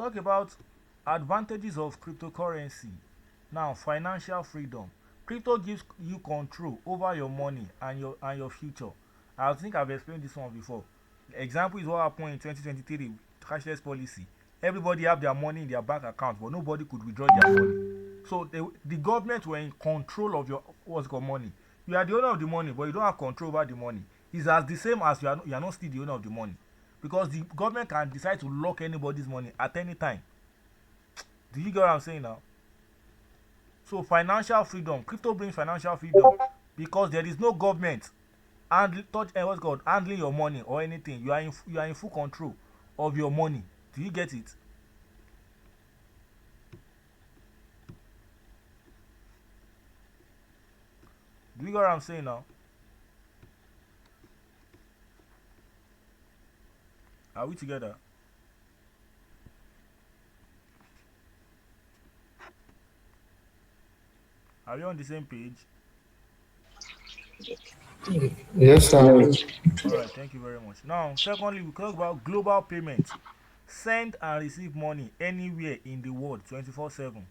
talk about advantages of cryptocurrency. Now, financial freedom. Crypto gives you control over your money and your future. I think I've explained this one before. Example is what happened in 2023 cashless policy. Everybody have their money in their bank account, but nobody could withdraw their money. So the government were in control of your what's called money. You are the owner of the money, but you don't have control over the money. It's as the same as you are not still the owner of the money, because the government can decide to lock anybody's money at any time. Do you get what I'm saying now? So financial freedom, crypto brings financial freedom because there is no government what's called handling your money or anything. You are in full control of your money. Do you get it? Do you get what I'm saying now? Are we together? Are we on the same page? Yes, sir. All right, thank you very much. Now, secondly, we talk about global payment. Send and receive money anywhere in the world 24/7.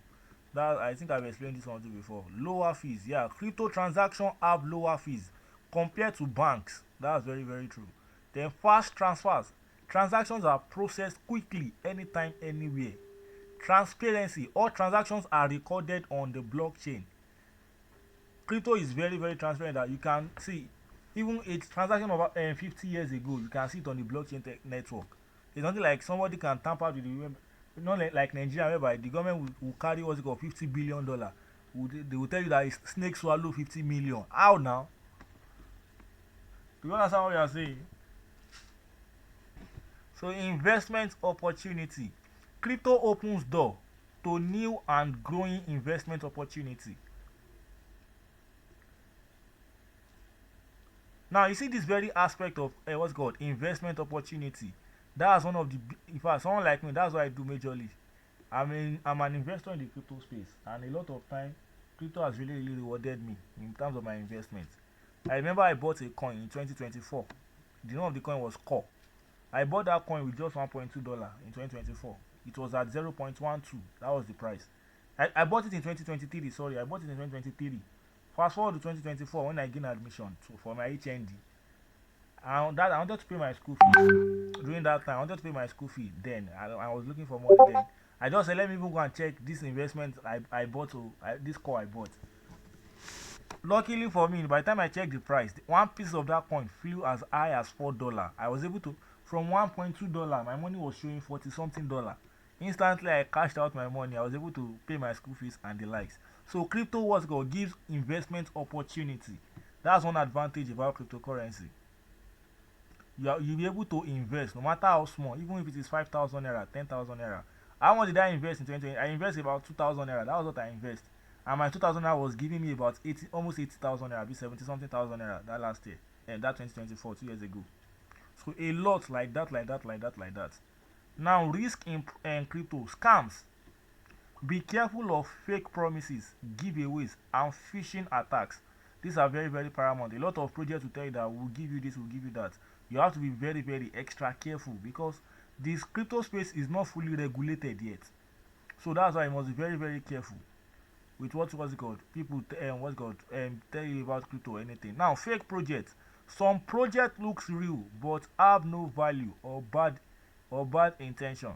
That I think I've explained this one to you before. Lower fees, yeah. Crypto transaction have lower fees compared to banks. That's very very true. Then fast transfers. Transactions are processed quickly, anytime, anywhere. Transparency. All transactions are recorded on the blockchain. Crypto is very very transparent that you can see even a transaction of 50 years ago, you can see it on the blockchain network. It's nothing like somebody can tamper with the not like Nigeria, whereby the government will carry what's it called $50 billion. They will tell you that it's snake swallow 50 million. How now? Do you understand what you are saying? So investment opportunity. Crypto opens door to new and growing investment opportunity. Now you see this very aspect of what's called investment opportunity. That's one of the in fact someone like me, that's what I do majorly. I'm an investor in the crypto space, and a lot of time crypto has really really rewarded me in terms of my investment. I remember I bought a coin in 2024. The name of the coin was core. I bought that coin with just $1.2 in 2024. It was at 0.12. That was the price. I bought it in 2023. Sorry, I bought it in 2023. Fast forward to 2024 when I gained admission for my HND. I wanted to pay my school fees. During that time, I wanted to pay my school fee. Then I was looking for money. Then I just said, let me even go and check this investment I bought. This core I bought. Luckily for me, by the time I checked the price, one piece of that coin flew as high as $4. I was able to, from $1.2, my money was showing 40 something dollar. Instantly, I cashed out my money. I was able to pay my school fees and the likes. So, crypto what's called gives investment opportunity. That's one advantage about cryptocurrency. You'll be able to invest no matter how small, even if it is 5,000 naira, 10,000 naira. How much did I invest in 2020? I invested about 2,000 naira. That was what I invest, and my 2,000 naira was giving me about 80, almost 80,000 naira, be 70 something thousand naira that last year, and that 2024, 2 years ago. So a lot like that, like that, like that, like that. Now risk in crypto scams. Be careful of fake promises, giveaways, and phishing attacks. These are very, very paramount. A lot of projects will tell you that we'll give you this, we'll give you that. You have to be very, very extra careful because this crypto space is not fully regulated yet. So that's why you must be very, very careful with what's it called. People what's it called tell you about crypto or anything. Now, fake projects. Some project looks real but have no value or bad intention.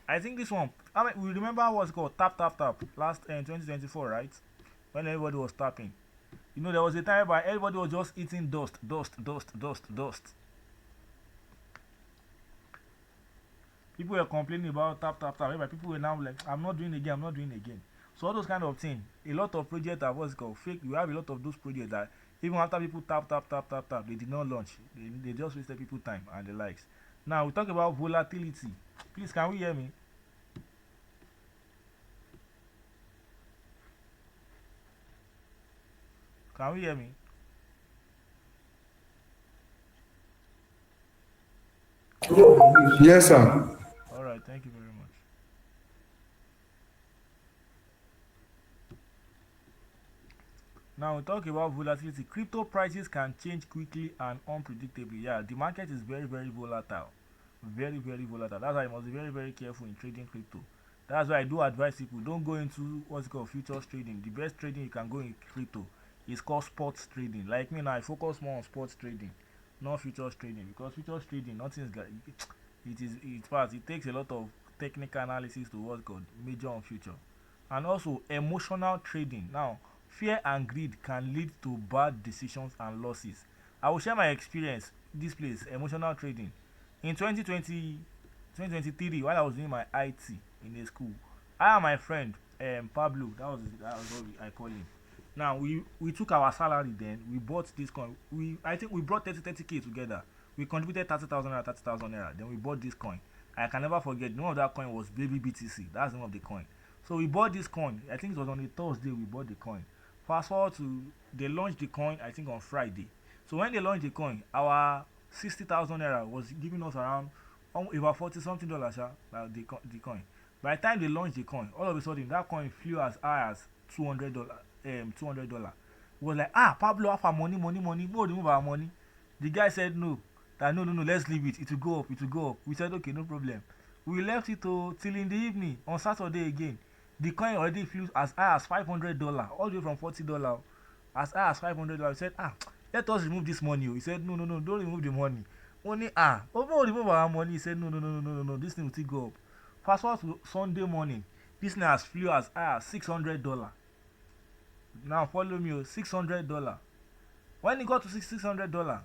I think this one. I mean, we remember what's called tap tap tap last 2024, right? When everybody was tapping. You know, there was a time where everybody was just eating dust, dust, dust, dust, dust. People were complaining about tap tap tap. Whereby people were now like, I'm not doing it again, I'm not doing it again. So all those kind of things. A lot of projects are what's called fake. You have a lot of those projects that even after people tap tap tap tap tap, they did not launch. They just wasted people time and the likes. Now we talk about volatility. Please, can we hear me? Can we hear me? Yes, sir. All right, thank you very much. Now Now we talk about volatility. Crypto prices can change quickly and unpredictably. Yeah, the market is very, very volatile. Very, very volatile. That's why you must be very, very careful in trading crypto. That's why I do advise people don't go into what's called futures trading. The best trading you can go in crypto is called sports trading. Like me now, I focus more on sports trading, not futures trading, because futures trading nothing's got it is it fast. It takes a lot of technical analysis to what's called major on future. And also emotional trading. Now, fear and greed can lead to bad decisions and losses. I will share my experience this place, emotional trading. In 2020, 2023, while I was doing my IT in a school, I and my friend Pablo, that was what I call him. Now we took our salary, then we bought this coin. I think we brought 30k together. We contributed 30,000 naira, 30,000 naira. Then we bought this coin. I can never forget. The name of that coin was Baby BTC. That's the name of the coin. So we bought this coin. I think it was on a Thursday we bought the coin. Fast forward to they launched the coin I think on Friday. So when they launched the coin, our 60,000 naira was giving us around about 40 something dollars, like the coin. By the time they launched the coin, all of a sudden that coin flew as high as $200. $200. It was like, Pablo, have our money, money, money. No, remove our money. The guy said no. That no, no, no, let's leave it. It will go up. It will go up. We said okay, no problem. We left it till in the evening on Saturday again. The coin already flew as high as $500, all the way from $40, as high as $500. He said, let us remove this money. He said, no, no, no, don't remove the money. Only don't remove our money. He said, no, no, no, no, no, no, no, this thing will still go up. Fast forward to Sunday morning, this thing has flew as high as $600. Now follow me, $600. When it got to $600,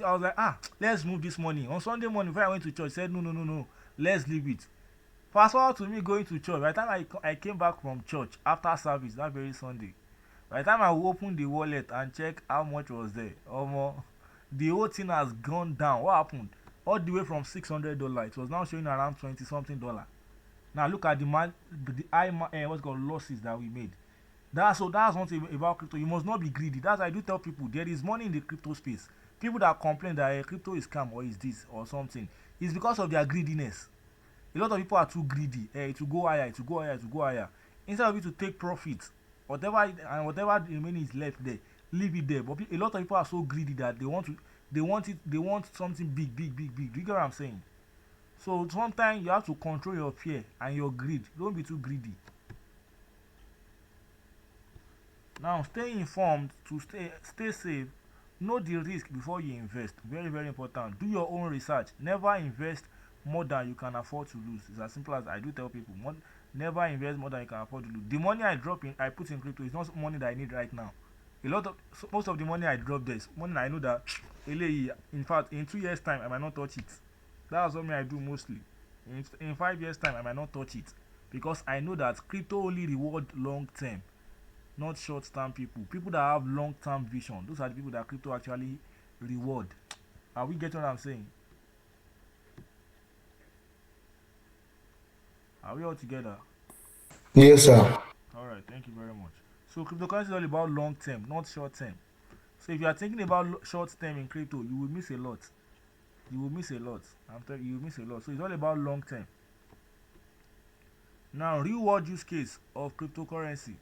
I was like, let's move this money. On Sunday morning, before I went to church, said, no, no, no, no, let's leave it. Fast forward to me going to church. By the time I came back from church after service that very Sunday, by the time I opened the wallet and check how much was there, the whole thing has gone down. What happened? All the way from $600, it was now showing around 20 something dollar. Now look at the high what's called losses that we made. That's one thing about crypto. You must not be greedy. That's why I do tell people there is money in the crypto space. People that complain that crypto is scam or is this or something, it's because of their greediness. A lot of people are too greedy. It will go higher, it will go higher, it will go higher. Instead of you to take profit, whatever remaining is left there, leave it there. But a lot of people are so greedy that they want something big, big, big, big. Do you get what I'm saying? So sometimes you have to control your fear and your greed. Don't be too greedy. Now, stay informed to stay safe. Know the risk before you invest. Very, very important. Do your own research. Never invest more than you can afford to lose. It's as simple as I do tell people. Never invest more than you can afford to lose. The money I put in crypto is not money that I need right now. Most of the money I drop there is money I know that in fact in 2 years time I might not touch it. That's what I do mostly. In 5 years time I might not touch it, because I know that crypto only reward long term, not short term people. People that have long term vision, those are the people that crypto actually reward. Are we getting what I'm saying? Are we all together? Yes, sir. All right, thank you very much. So cryptocurrency is all about long term, not short term. So if you are thinking about short term in crypto, you will miss a lot. You will miss a lot. I'm telling you, you will miss a lot. So it's all about long term. Now, real world use case of cryptocurrency.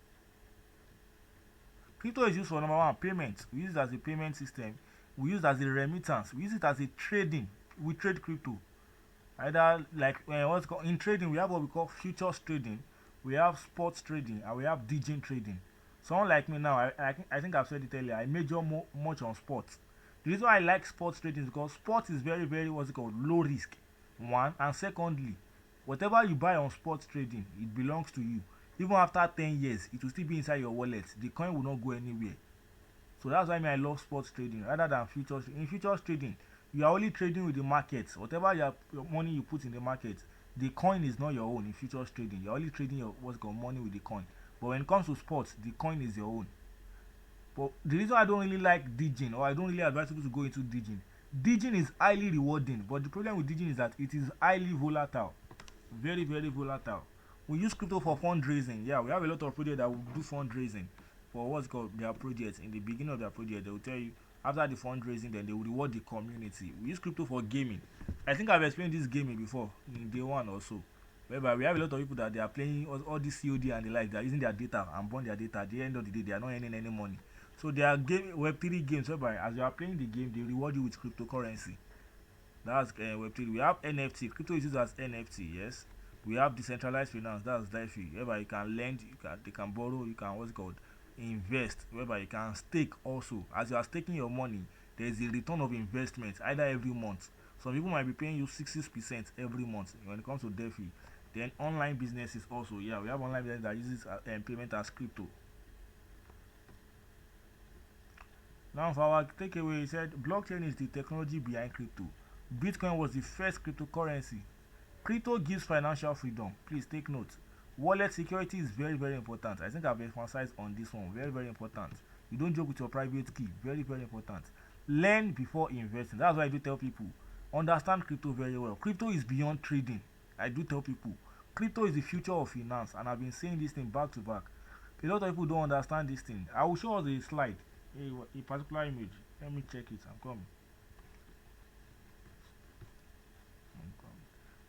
Crypto is used for number one, payment. We use it as a payment system. We use it as a remittance. We use it as a trading. We trade crypto. Either like what's called in trading, we have what we call futures trading, we have sports trading, and we have DJing trading. Someone like me now, I think I've said it earlier, I major much on sports. The reason why I like sports trading is because sports is very, very what's it called, low risk. One, and secondly, whatever you buy on sports trading, it belongs to you. Even after 10 years, it will still be inside your wallet. The coin will not go anywhere. So that's why I love sports trading rather than futures. In futures trading, you are only trading with the market. Whatever your money you put in the market, the coin is not your own. In futures trading, you're only trading your what's called money with the coin. But when it comes to sports, the coin is your own. But the reason I don't really like DJing, or I don't really advise people to go into DJing is highly rewarding. But the problem with DJing is that it is highly volatile. Very, very volatile. We use crypto for fundraising. Yeah, we have a lot of projects that will do fundraising for what's called their projects. In the beginning of their project, they will tell you after the fundraising, then they will reward the community. We use crypto for gaming. I think I've explained this gaming before in day one or so. Whereby we have a lot of people that they are playing all this COD and the like. They are using their data and burn their data. At the end of the day, they are not earning any money. So there are Web3 games whereby as you are playing the game, they reward you with cryptocurrency. That's Web3. We have NFT. Crypto is used as NFT. Yes. We have decentralized finance. That's DeFi. Whereby you can lend, they can borrow, you can what's it called invest. Whereby you can stake also. As you are staking your money, there is a return of investment either every month. Some people might be paying you 60% every month when it comes to DeFi. Then online businesses also. Yeah, we have online business that uses payment as crypto. Now, for our takeaway, he said blockchain is the technology behind crypto. Bitcoin was the first cryptocurrency. Crypto gives financial freedom. Please take note. Wallet security is very, very important. I think I've emphasized on this one. Very, very important. You don't joke with your private key. Very, very important. Learn before investing. That's why I do tell people. Understand crypto very well. Crypto is beyond trading. I do tell people. Crypto is the future of finance, and I've been saying this thing back to back. A lot of people don't understand this thing. I will show us a slide, a particular image. Let me check it. I'm coming.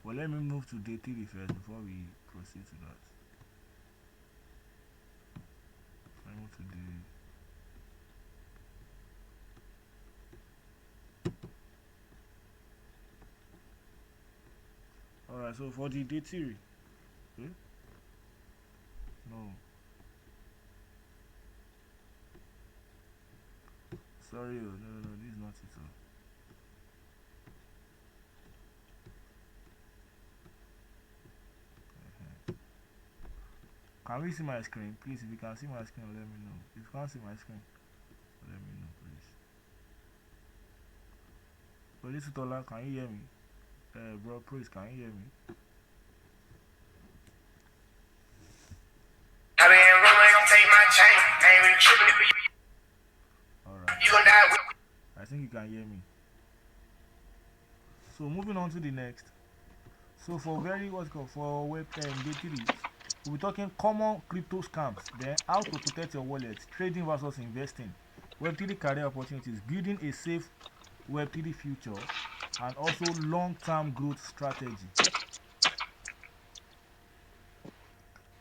Well, let me move to day 3 first before we proceed to that. Let me move to day. Alright, so for the day 3. Okay? No. Sorry, no, this is not it. Can we see my screen? Please, if you can see my screen, let me know. If you can't see my screen, let me know, please. Police Tola, can you hear me? Bro, please, can you hear me? Alright. I think you can hear me. So moving on to the next. So for for web day 3, we'll be talking common crypto scams, then how to protect your wallet, trading versus investing, Web3 career opportunities, building a safe Web3 future, and also long-term growth strategy.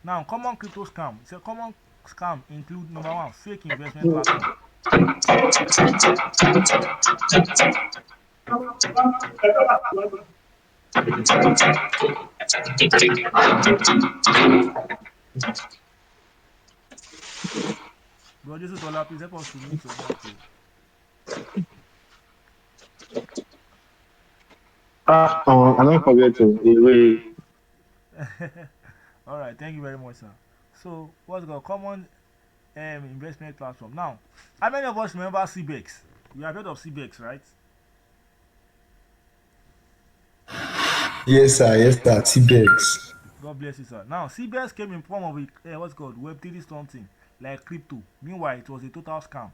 Now, common crypto scam. So common scam include number one, fake investment platform. Bro, Jesus Tola, please help us to mute your mic. I don't forget to the way. All right, thank you very much, sir. So, what's called common investment platform? Now, how many of us remember CBEX? You have heard of CBEX, right? Yes, sir. T-Bex. God bless you, sir. Now, CBEX came in form of a what's called Web3 something like crypto. Meanwhile, it was a total scam.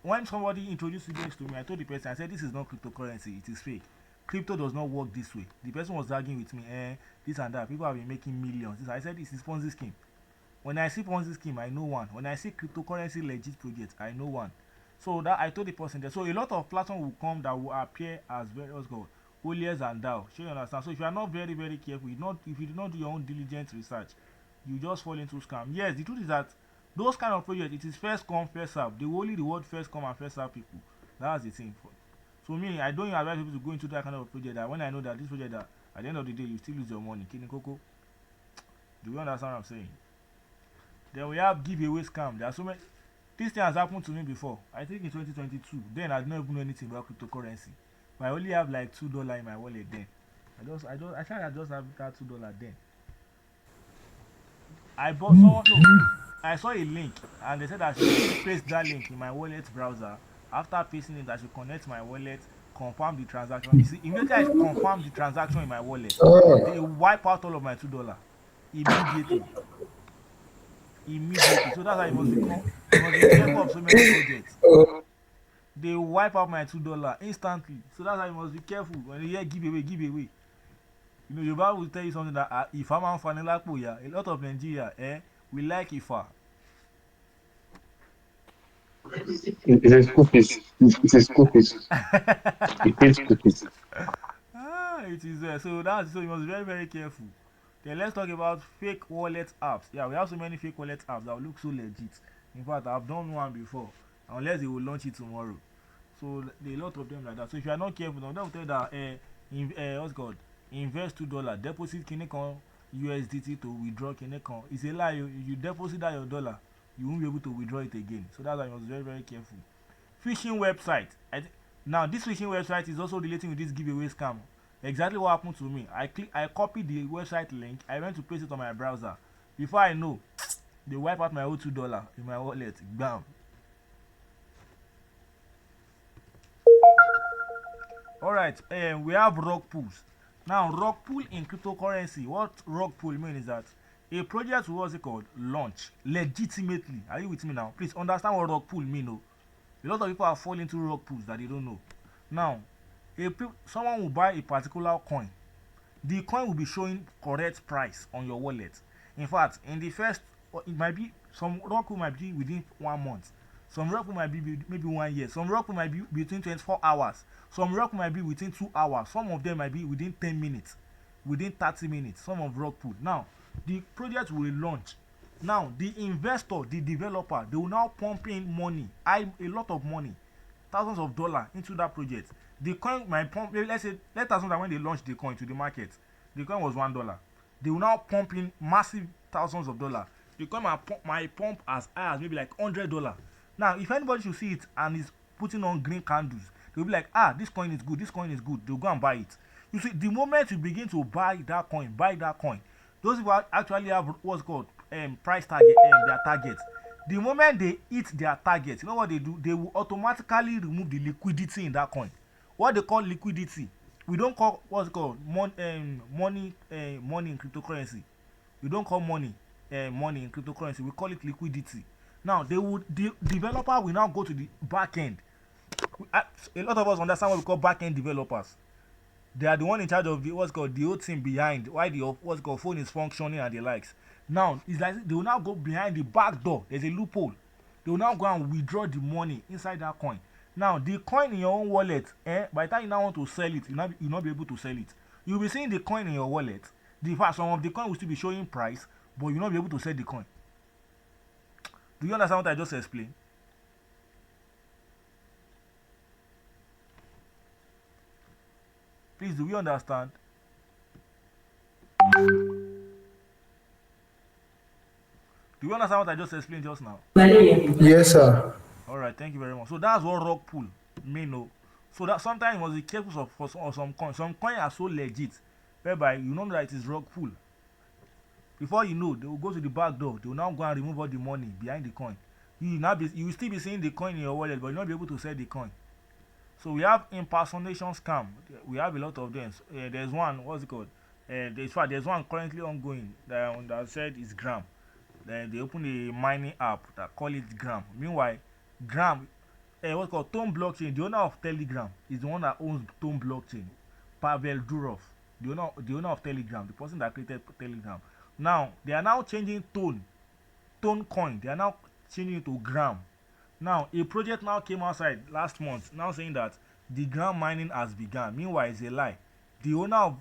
When somebody introduced CBEX to me, I told the person, I said, this is not cryptocurrency, it is fake. Crypto does not work this way. The person was arguing with me, this and that. People have been making millions. I said, this is Ponzi scheme. When I see Ponzi scheme, I know one. When I see cryptocurrency legit project, I know one. So that I told the person that. So a lot of platforms will come that will appear as very what's called holier than thou. Sure you understand. So if you are not very very careful, if you do not do your own diligent research, you just fall into scam. Yes, the truth is that those kind of projects, it is first come first serve. They will only reward first come and first serve people. That's the thing. So me, I don't advise people to go into that kind of project. That when I know that this project that at the end of the day you still lose your money. Kini Koko. Do you understand what I'm saying? Then we have giveaway scam. There are so many. This thing has happened to me before. I think in 2022. Then I didn't even know anything about cryptocurrency. But I only have like $2 in my wallet then. I tried I just have that $2 then. I bought someone no. I saw a link and they said I should paste that link in my wallet browser. After pasting it, I should connect my wallet, confirm the transaction. You see, immediately I confirm the transaction in my wallet, they wipe out all of my $2 immediately. So that's how you must become. You must be careful of so many projects. They wipe out my $2 instantly. So that's how you must be careful when you hear giveaway. You know, Yoruba will tell you something that if I'm on Fanila Poya, a lot of Nigeria, we like Ifa. It's a school fees. It's a school fees. It pays school fees. It is there. So you must be very, very careful. Then let's talk about fake wallet apps. Yeah, we have so many fake wallet apps that look so legit. In fact, I've done one before, unless they will launch it tomorrow. So there are a lot of them like that. So if you are not careful, they will tell you that what's it called, invest $2, deposit kineton USDT to withdraw kineton. It's a lie. You deposit that your dollar, you won't be able to withdraw it again. So that's why you must be very very careful. Phishing website. Now this phishing website is also relating with this giveaway scam. Exactly what happened to me. I copied the website link. I went to paste it on my browser. Before I know, they wipe out my whole $2 in my wallet. Bam. Alright, we have rug pools. Now, rug pool in cryptocurrency. What rug pool means is that a project will, what's it called, launch legitimately. Are you with me now? Please understand what rug pool mean. Oh. A lot of people are falling into rug pools that they don't know. Now, someone will buy a particular coin. The coin will be showing correct price on your wallet. In fact, in the first, it might be some rug pool might be within 1 month. Some rug pool might be maybe 1 year. Some rug pool might be between 24 hours. Some rug pool might be within 2 hours. Some of them might be within 10 minutes, within 30 minutes. Some of rug pool. Now, the project will launch. Now, the investor, the developer, they will now pump in money, a lot of money, thousands of dollars into that project. The coin might pump. Let's say, let us know that when they launch the coin to the market, the coin was $1. They will now pump in massive thousands of dollars. The coin might pump as high as maybe like $100. Now, if anybody should see it and is putting on green candles, they'll be like, this coin is good, this coin is good. They'll go and buy it. You see, the moment you begin to buy that coin, those people actually have what's called price target, their target. The moment they hit their target, you know what they do? They will automatically remove the liquidity in that coin. What they call liquidity, we don't call what's called money in cryptocurrency. We don't call money in cryptocurrency. We call it liquidity. Now the developer will now go to the back end. A lot of us understand what we call back end developers. They are the one in charge of the what's called the whole thing behind why the what's called phone is functioning and the likes. Now it's like they will now go behind the back door. There's a loophole. They will now go and withdraw the money inside that coin. Now the coin in your own wallet, by the time you now want to sell it, you'll not be able to sell it. You'll be seeing the coin in your wallet. Some of the coin will still be showing price, but you'll not be able to sell the coin. Do you understand what I just explained? Please, do we understand? Do you understand what I just explained just now? Yes, sir. Alright, thank you very much. So that's what rug pull mean. No. So that sometimes you must be careful for some coins. Some coins are so legit, whereby you know that it is rug pull. Before you know, they will go to the back door. They will now go and remove all the money behind the coin. You will still be seeing the coin in your wallet, but you'll not be able to sell the coin. So we have impersonation scam. We have a lot of them. There's one, what's it called? There's one currently ongoing that said is Gram. Then they open a mining app that call it Gram. Meanwhile, Gram, what's called Tone Blockchain, the owner of Telegram is the one that owns Tone Blockchain. Pavel Durov, the owner of Telegram, the person that created Telegram. Now they are now changing Tone coin. They are now changing it to Gram. Now, a project now came outside last month now saying that the Gram mining has begun. Meanwhile, it's a lie. The owner of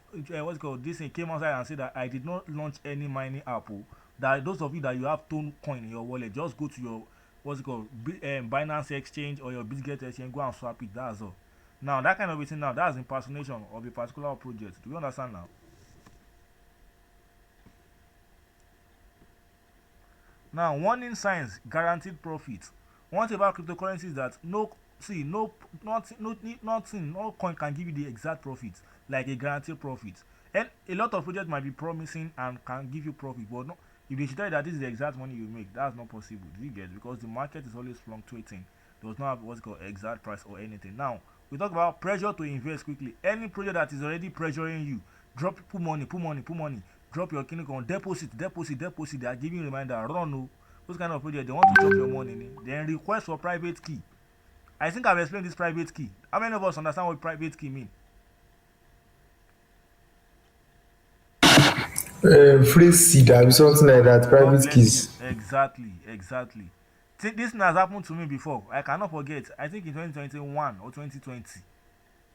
what's called this thing came outside and said that I did not launch any mining app. That those of you that you have Tone coin in your wallet, just go to your what's it called Binance exchange or your Bitget exchange, go and swap it. That's all. Now, that kind of thing now, that's impersonation of a particular project. Do you understand now? Now, warning signs, guaranteed profit. One thing about cryptocurrency is that no coin can give you the exact profit like a guaranteed profit. And a lot of projects might be promising and can give you profit, but no, if they should tell you that this is the exact money you make, that's not possible. Do you get? Because the market is always fluctuating. There does not have what's called exact price or anything. Now we talk about pressure to invest quickly. Any project that is already pressuring you, put money, drop your clinic on deposit. They are giving you a reminder, run no. Those kind of project, they want to drop your money. Then request for private key. I think I've explained this private key. How many of us understand what private key mean? Free seed, something like that. God Private bless you. keys. Exactly. This thing has happened to me before. I cannot forget. I think in 2021 or 2020.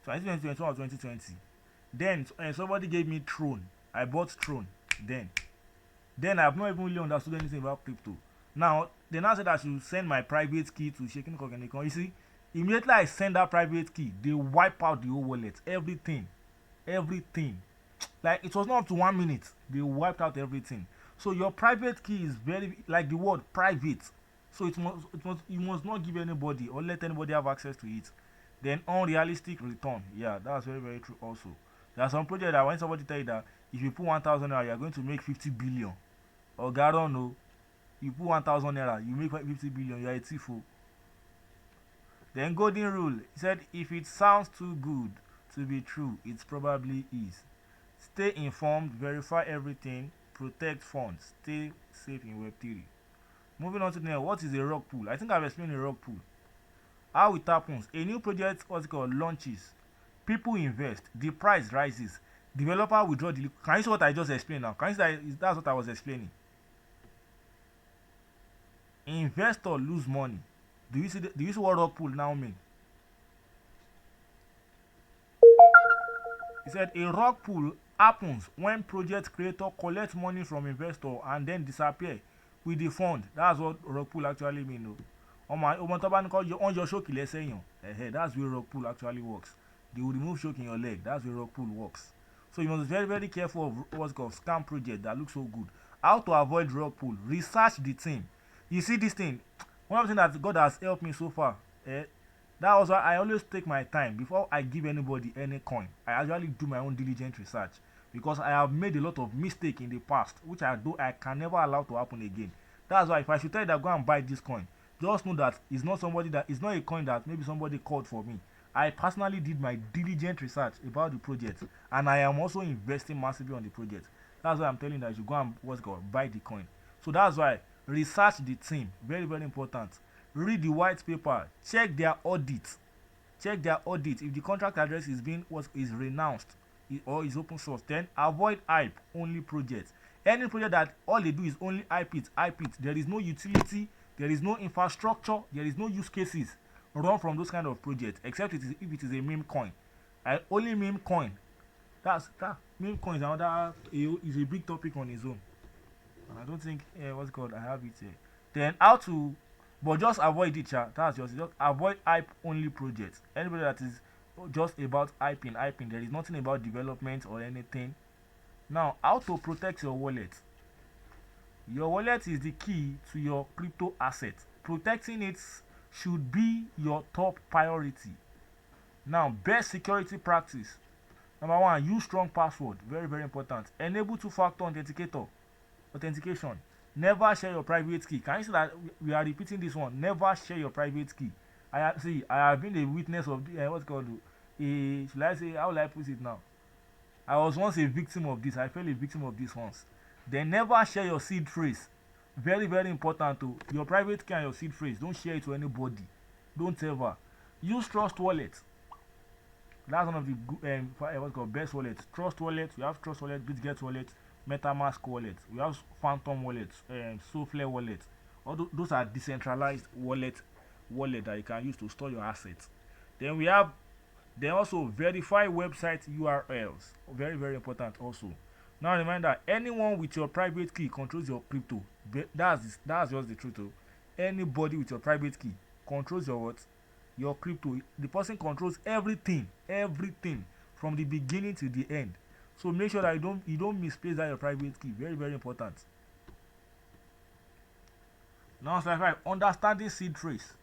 So I think 2021 or 2020. Then somebody gave me Throne. I bought Throne. Then I've not even really understood anything about crypto. Now they now said I should send my private key to Shaking Kokenikon. You see, immediately I send that private key, they wipe out the whole wallet, everything. Like it was not up to 1 minute, they wiped out everything. So your private key is very like the word private. So it must you must not give anybody or let anybody have access to it. Then unrealistic return. Yeah, that's very, very true also. There are some projects that when somebody tell you that if you put 1,000 naira, you are going to make 50 billion. Or Garo no, you put 1,000 naira, you make 50 billion, you are a thief. Then golden rule, he said if it sounds too good to be true, it probably is. Stay informed, verify everything, protect funds, stay safe in Web3. Moving on to the next, what is a rug pull? I think I've explained a rug pull. How it happens: a new project, what's it called, launches, people invest, the price rises, developer withdraw the. Can you see what I just explained now? Can you see that's what I was explaining? Investor lose money. Do you see what rug pull now mean? He said a rug pull happens when project creator collect money from investor and then disappear with the fund. That's what rug pull actually mean o. Ọmọ tó bá ní kọ́ wọ́n yọ ṣókì lẹ́sẹ̀ yàn, that's where rug pull actually works. They will remove choke in your leg. That's where rug pull works. So you must be very, very careful of what's called scam project that looks so good. How to avoid rug pull? Research the team. You see this thing, one of the things that God has helped me so far, that was why I always take my time before I give anybody any coin. I actually do my own diligent research because I have made a lot of mistakes in the past, which I can never allow to happen again. That's why if I should tell you that go and buy this coin, just know that it's not a coin that maybe somebody called for me. I personally did my diligent research about the project, and I am also investing massively on the project. That's why I'm telling you that you should go and buy the coin. So that's why research the team, very, very important. Read the white paper, check their audit. If the contract address is renounced or is open source, then avoid hype only projects. Any project that all they do is only hype it. There is no utility, there is no infrastructure, there is no use cases run from those kind of projects, except if it is a meme coin. Only meme coin. That meme coin is a big topic on its own. And I don't think I have it here. Then but just avoid it, that's just avoid hype only projects. Anybody that is just about hyping, there is nothing about development or anything. Now, how to protect your wallet? Your wallet is the key to your crypto asset. Protecting it should be your top priority. Now, best security practice. Number 1, use strong password. Very, very important. Enable two-factor authentication. Never share your private key. Can you see that we are repeating this one? Never share your private key. I have been a witness of should I say, how will I put it now? I was once a victim of this. I fell a victim of this once. Then never share your seed phrase. Very, very important too. Your private key and your seed phrase. Don't share it to anybody. Don't ever. Use Trust Wallet. That's one of the best wallets. Trust Wallet. We have Trust Wallet, BitGet Wallet, MetaMask Wallet. We have Phantom Wallet, Souffle Wallet. All those are decentralized wallet that you can use to store your assets. Then also verify website URLs. Very, very important also. Now reminder, anyone with your private key controls your crypto. That's just the truth. Anybody with your private key controls your crypto. The person controls everything from the beginning to the end. So make sure that you don't misplace that your private key. Very, very important. Now slide 5, understanding seed phrase.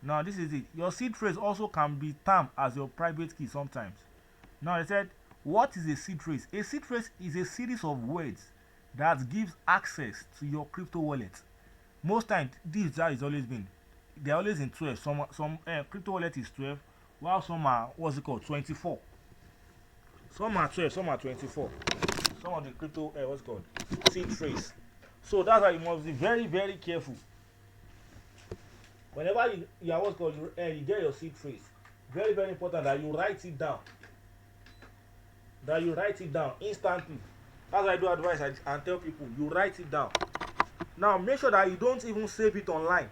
Now this is it. Your seed phrase also can be termed as your private key sometimes. Now I said, what is a seed phrase? A seed phrase is a series of words that gives access to your crypto wallet. Most times this has always been. They're always in 12. Some crypto wallet is 12, while some are 24. Some are 12, some are 24. Some of the crypto seed phrase. So that's why you must be very, very careful. Whenever you get your seed phrase, very, very important that you write it down. Instantly. That's why I do advise and tell people, you write it down. Now make sure that you don't even save it online.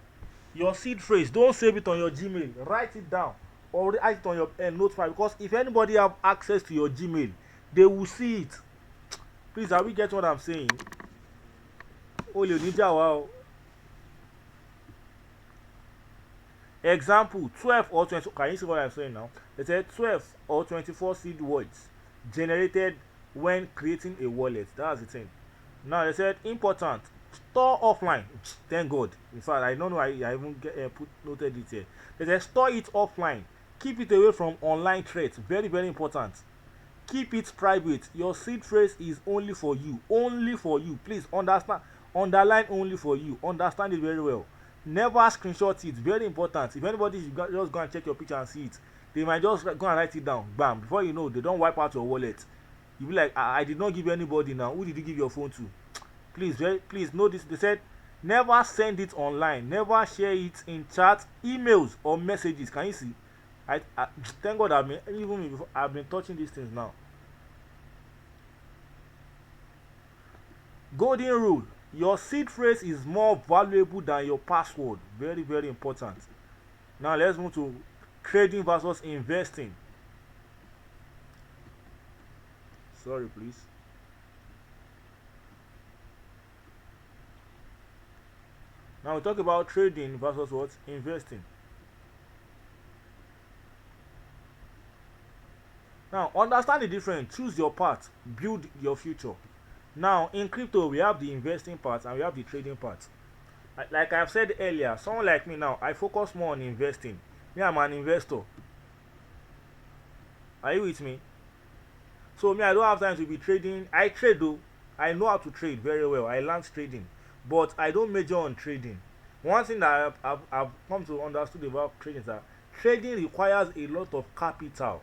Your seed phrase, don't save it on your Gmail. Write it down or write it on your notepad, because if anybody have access to your Gmail, they will see it. Please, are we getting what I'm saying? Ole oníjà wa o. Example 12 or 20. Can you see what I'm saying now? They said 12 or 24 seed words generated when creating a wallet. That's the thing. Now they said important, store offline. Thank God. In fact, I don't know. I even noted it here. They said store it offline. Keep it away from online threats. Very, very important. Keep it private. Your seed phrase is only for you. Only for you. Please understand. Underline only for you. Understand it very well. Never screenshot it. Very important. If anybody just go and check your picture and see it, they might just go and write it down. Bam. Before you know, they don't wipe out your wallet. You be like, I did not give anybody now. Who did you give your phone to? Please know this. They said never send it online. Never share it in chat, emails, or messages. Can you see? I thank God I've been touching these things now. Golden rule: your seed phrase is more valuable than your password. Very, very important. Now let's move to trading versus investing. Sorry, please. Now we talk about trading versus what? Investing. Now understand the difference. Choose your path. Build your future. Now in crypto we have the investing part and we have the trading part. Like I've said earlier, someone like me now, I focus more on investing. Me, I'm an investor. Are you with me? So me, I don't have time to be trading. I trade though. I know how to trade very well. I learned trading, but I don't major on trading. One thing that I've come to understand about trading is that trading requires a lot of capital.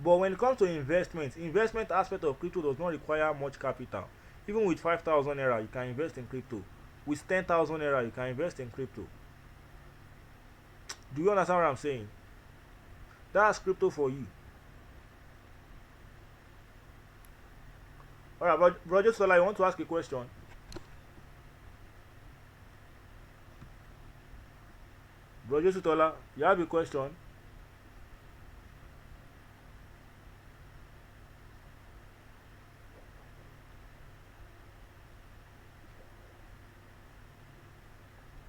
But when it comes to investment aspect of crypto does not require much capital. Even with 5,000 naira, you can invest in crypto. With 10,000 naira, you can invest in crypto. Do you understand what I'm saying? That's crypto for you. Alright, but Roger Sola, you want to ask a question? Roger Sutola, you have a question?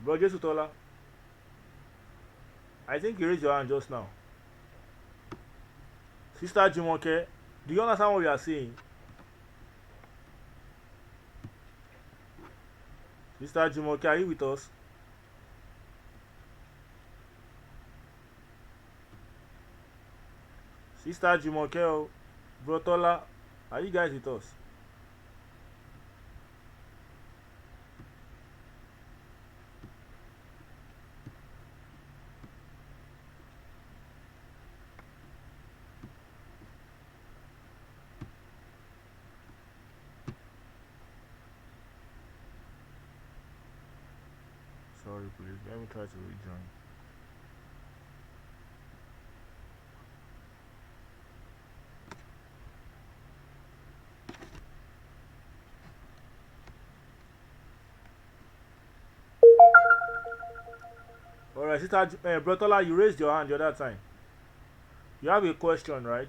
Roger Sutola, I think you raised your hand just now. Sister Jumoke, do you understand what we are saying? Sister Jumoke, are you with us? Sister Jumoke, Brotola, are you guys with us? Sorry, please. Let me try to rejoin. Alright, Sister Brotola, you raised your hand the other time. You have a question, right?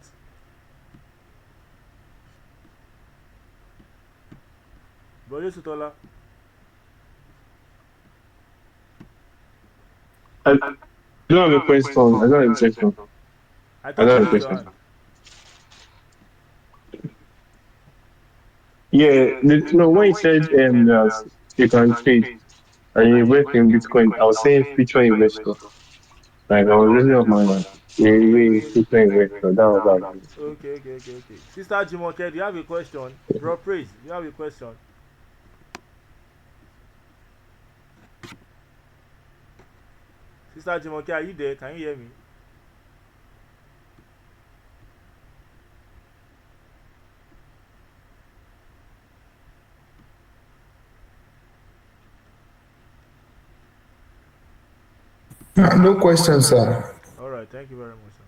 Brother Sutola. I don't have a question. I don't have a question. I I thought you don't have a raised your question. hand. Yeah, no, when you said that you can trade and you invest in Bitcoin, I was saying future investor. Like I was raising up my hand. Yeah, Okay. future investor. That was what I was saying. Okay. Sister Jumoke, do you have a question? Bro Praise, do you have a question? Sister Jumoke, are you there? Can you hear me? No question, sir. Alright, thank you very much, sir.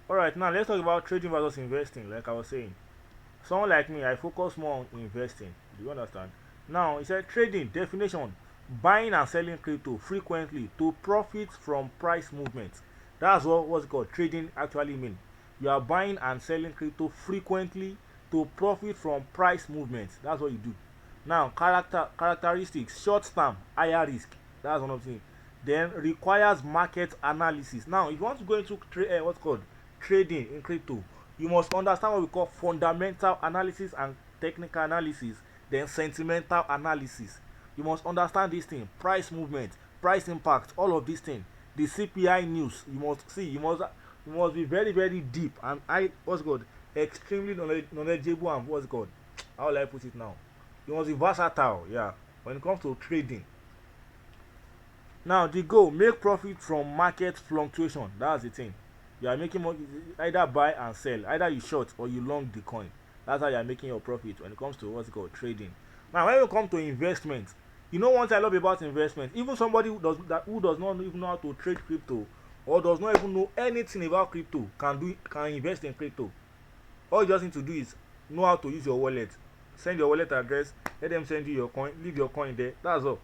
Alright, now let's talk about trading versus investing, like I was saying. Someone like me, I focus more on investing. Do you understand? Now, it said trading definition: buying and selling crypto frequently to profit from price movements. That's what's called trading actually mean. You are buying and selling crypto frequently to profit from price movements. That's what you do. Now, characteristics: short term, higher risk. That's one of the things. Then requires market analysis. Now, if you want to go into what's called trading in crypto, you must understand what we call fundamental analysis and technical analysis. Then sentimental analysis. You must understand this thing: price movement, price impact, all of these things. The CPI news. You must see. You must be very very deep and what's called extremely knowledgeable and what's called how will I put it now? You must be versatile, yeah, when it comes to trading. Now the goal: make profit from market fluctuation. That's the thing. You are making money, either buy and sell, either you short or you long the coin. That's how you are making your profit when it comes to what's called trading. Now when you come to investment, you know one thing I love about investment: even somebody who does not even know how to trade crypto or does not even know anything about crypto can invest in crypto. All you just need to do is know how to use your wallet. Send your wallet address, let them send you your coin, leave your coin there. That's all.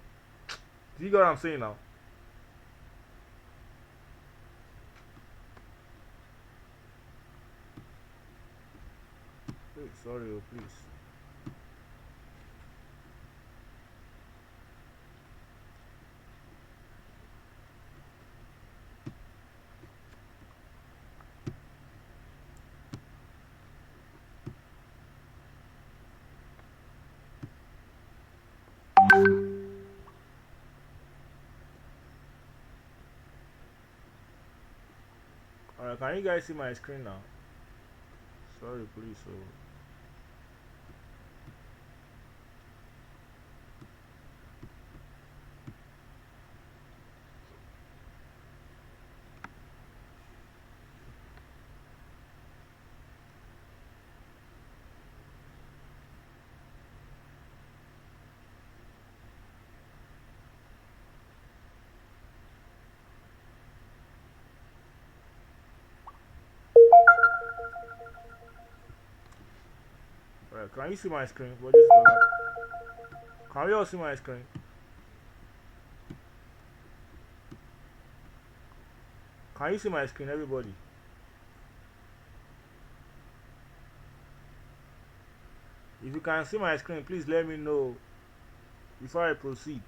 Do you get what I'm saying now? Wait, sorry, oh, please. Alright, can you guys see my screen now? Sorry, please. So alright, can you see my screen? Can we all see my screen? Can you see my screen, everybody? If you can see my screen, please let me know before I proceed.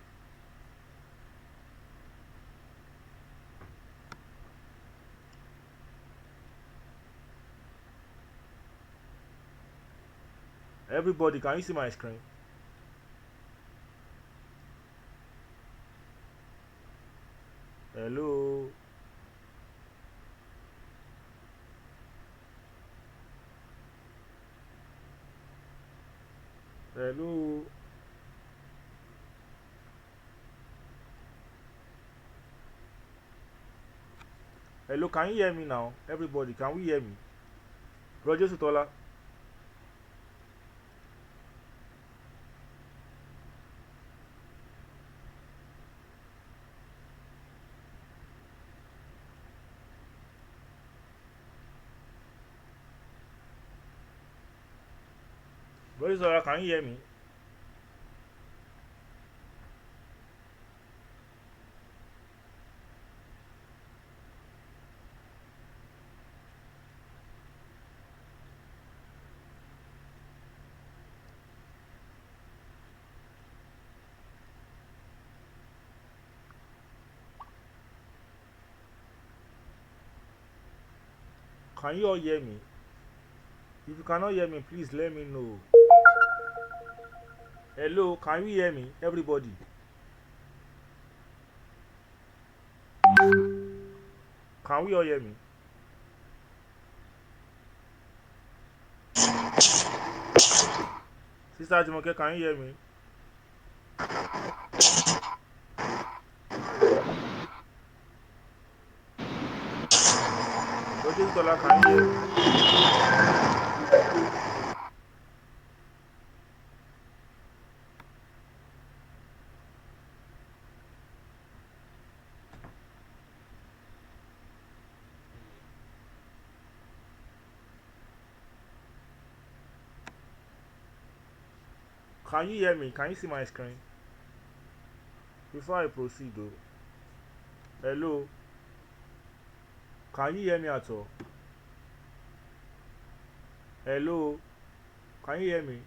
Everybody, can you see my screen? Hello? Hello? Hello, can you hear me now? Everybody, can we hear me? Roger Sutola. Roger Sutola, can you hear me? Can you all hear me? If you cannot hear me, please let me know. Hello, can you hear me? Everybody. Can we all hear me? Sister Jumoke, can you hear me? Roger Sutola, can you hear me? Can you hear me? Can you see my screen? Before I proceed though. Hello? Can you hear me at all? Hello, can you hear me?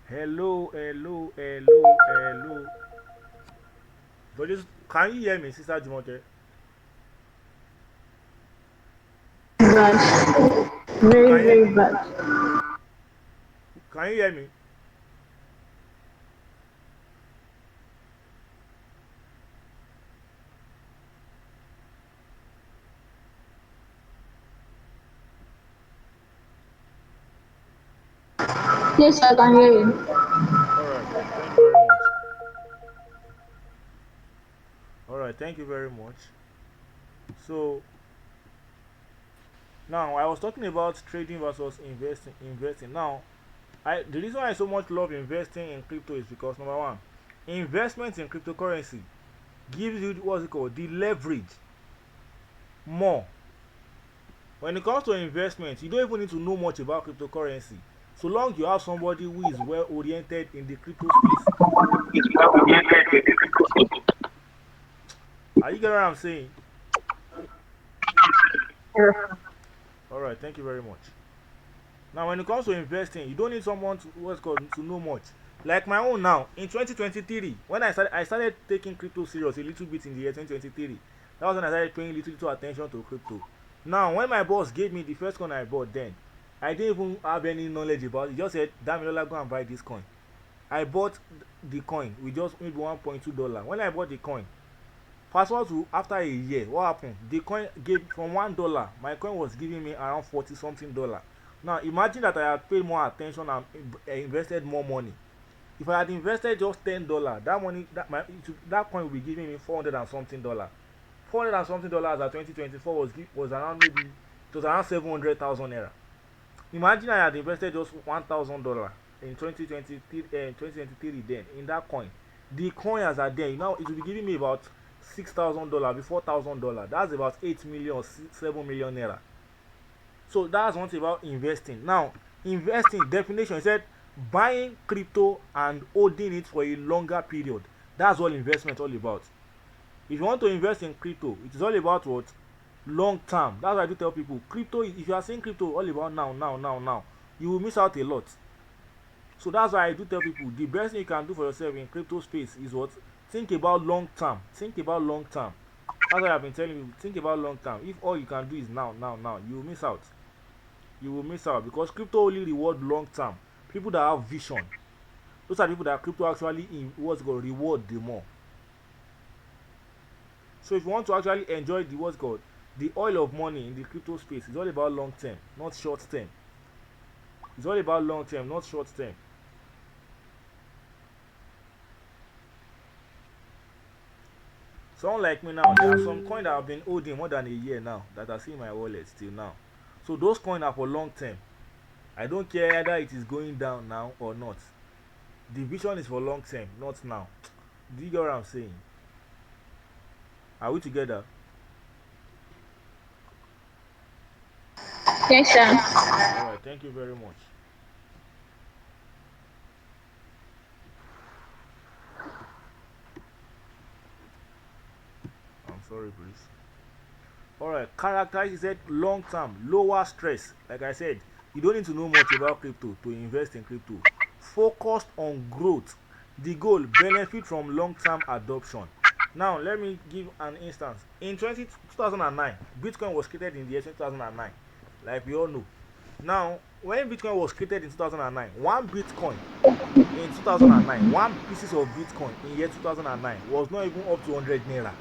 Hello, hello, hello, hello. But just can you hear me, Sister Jumoke? Bad. Can Very, you very bad. can you hear me? Yes, I can hear you. All right, thank you very much. All right, thank you very much. So now I was talking about trading versus investing. Investing. Now, the reason why I so much love investing in crypto is because number one, investment in cryptocurrency gives you what's it called the leverage more. When it comes to investment, you don't even need to know much about cryptocurrency. So long you have somebody who is well oriented in the crypto space. Are you getting what I'm saying? All right, thank you very much. Now, when it comes to investing, you don't need someone to what's called to know much. Like my own now in 2023, when I started taking crypto serious a little bit in the year 2023. That was when I started paying little attention to crypto. Now, when my boss gave me the first coin I bought, then I didn't even have any knowledge about it. He just said, "Damilola, go and buy this coin." I bought the coin with just maybe $1.2. When I bought the coin, fast forward to after a year, what happened? The coin gave from $1, my coin was giving me around 40 something dollar. Now imagine that I had paid more attention and invested more money. If I had invested just $10, that money that coin would be giving me 400 and something dollar. 400 and something dollars at 2024 was around maybe it was around 700,000 naira. Imagine I had invested just $1,000 in 2023 then in that coin. The coin as at then, now it will be giving me about $6,000 before $1,000. That's about 8 million, 7 million naira. So that's one thing about investing. Now, investing definition said buying crypto and holding it for a longer period. That's all investment all about. If you want to invest in crypto, it is all about what? Long term. That's why I do tell people crypto, if you are saying crypto all about now, now, now, now, you will miss out a lot. So that's why I do tell people the best thing you can do for yourself in crypto space is what? Think about long term. Think about long term. That's why I've been telling you, think about long term. If all you can do is now, now, now, you will miss out. You will miss out because crypto only reward long term. People that have vision. Those are people that crypto actually in what's called reward the more. So if you want to actually enjoy the what's called the oil of money in the crypto space, it's all about long term, not short term. It's all about long term, not short term. Someone like me now, there are some coins that I've been holding more than a year now that I see in my wallet still now. So those coins are for long term. I don't care whether it is going down now or not. The vision is for long term, not now. Do you get what I'm saying? Are we together? Yes, sir. Alright, thank you very much. I'm sorry, please. Alright, characterize it long term, lower stress. Like I said, you don't need to know much about crypto to invest in crypto. Focused on growth. The goal, benefit from long term adoption. Now, let me give an instance. In 2009, Bitcoin was created in the year 2009, like we all know. Now, when Bitcoin was created in 2009, one Bitcoin in 2009, one pieces of Bitcoin in year 2009 was not even up to 100 naira.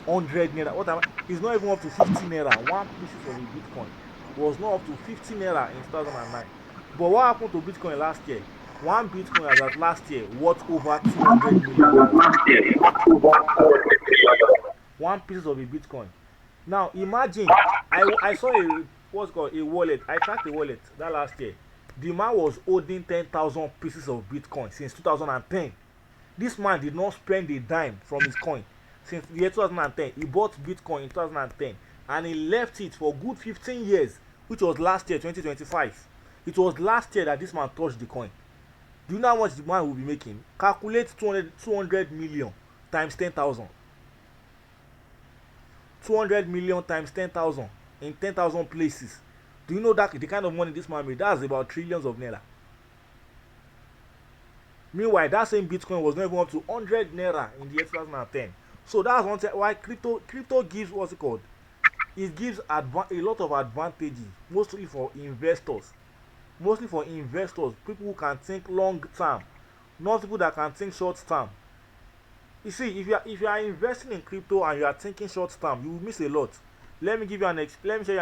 100 naira. What am I? It's not even up to 50 naira. One pieces of a Bitcoin was not up to 50 naira in 2009. But what happened to Bitcoin last year? One Bitcoin as at last year worth over 200 million naira. One piece of a Bitcoin. Now imagine, I saw a what's called a wallet. I tracked a wallet that last year. The man was holding 10,000 pieces of Bitcoin since 2010. This man did not spend a dime from his coin since the year 2010. He bought Bitcoin in 2010 and he left it for good 15 years, which was last year, 2025. It was last year that this man touched the coin. Do you know how much the man will be making? Calculate 200 million times 10,000. 200 million times 10,000 in 10,000 places. Do you know that the kind of money this man made? That's about trillions of naira. Meanwhile, that same Bitcoin was not even up to 100 naira in the year 2010. So that's one thing why crypto gives what's it called? It gives a lot of advantages, mostly for investors. Mostly for investors, people who can think long term, not people that can think short term. You see, if you are investing in crypto and you are thinking short term, you will miss a lot. Let me show you an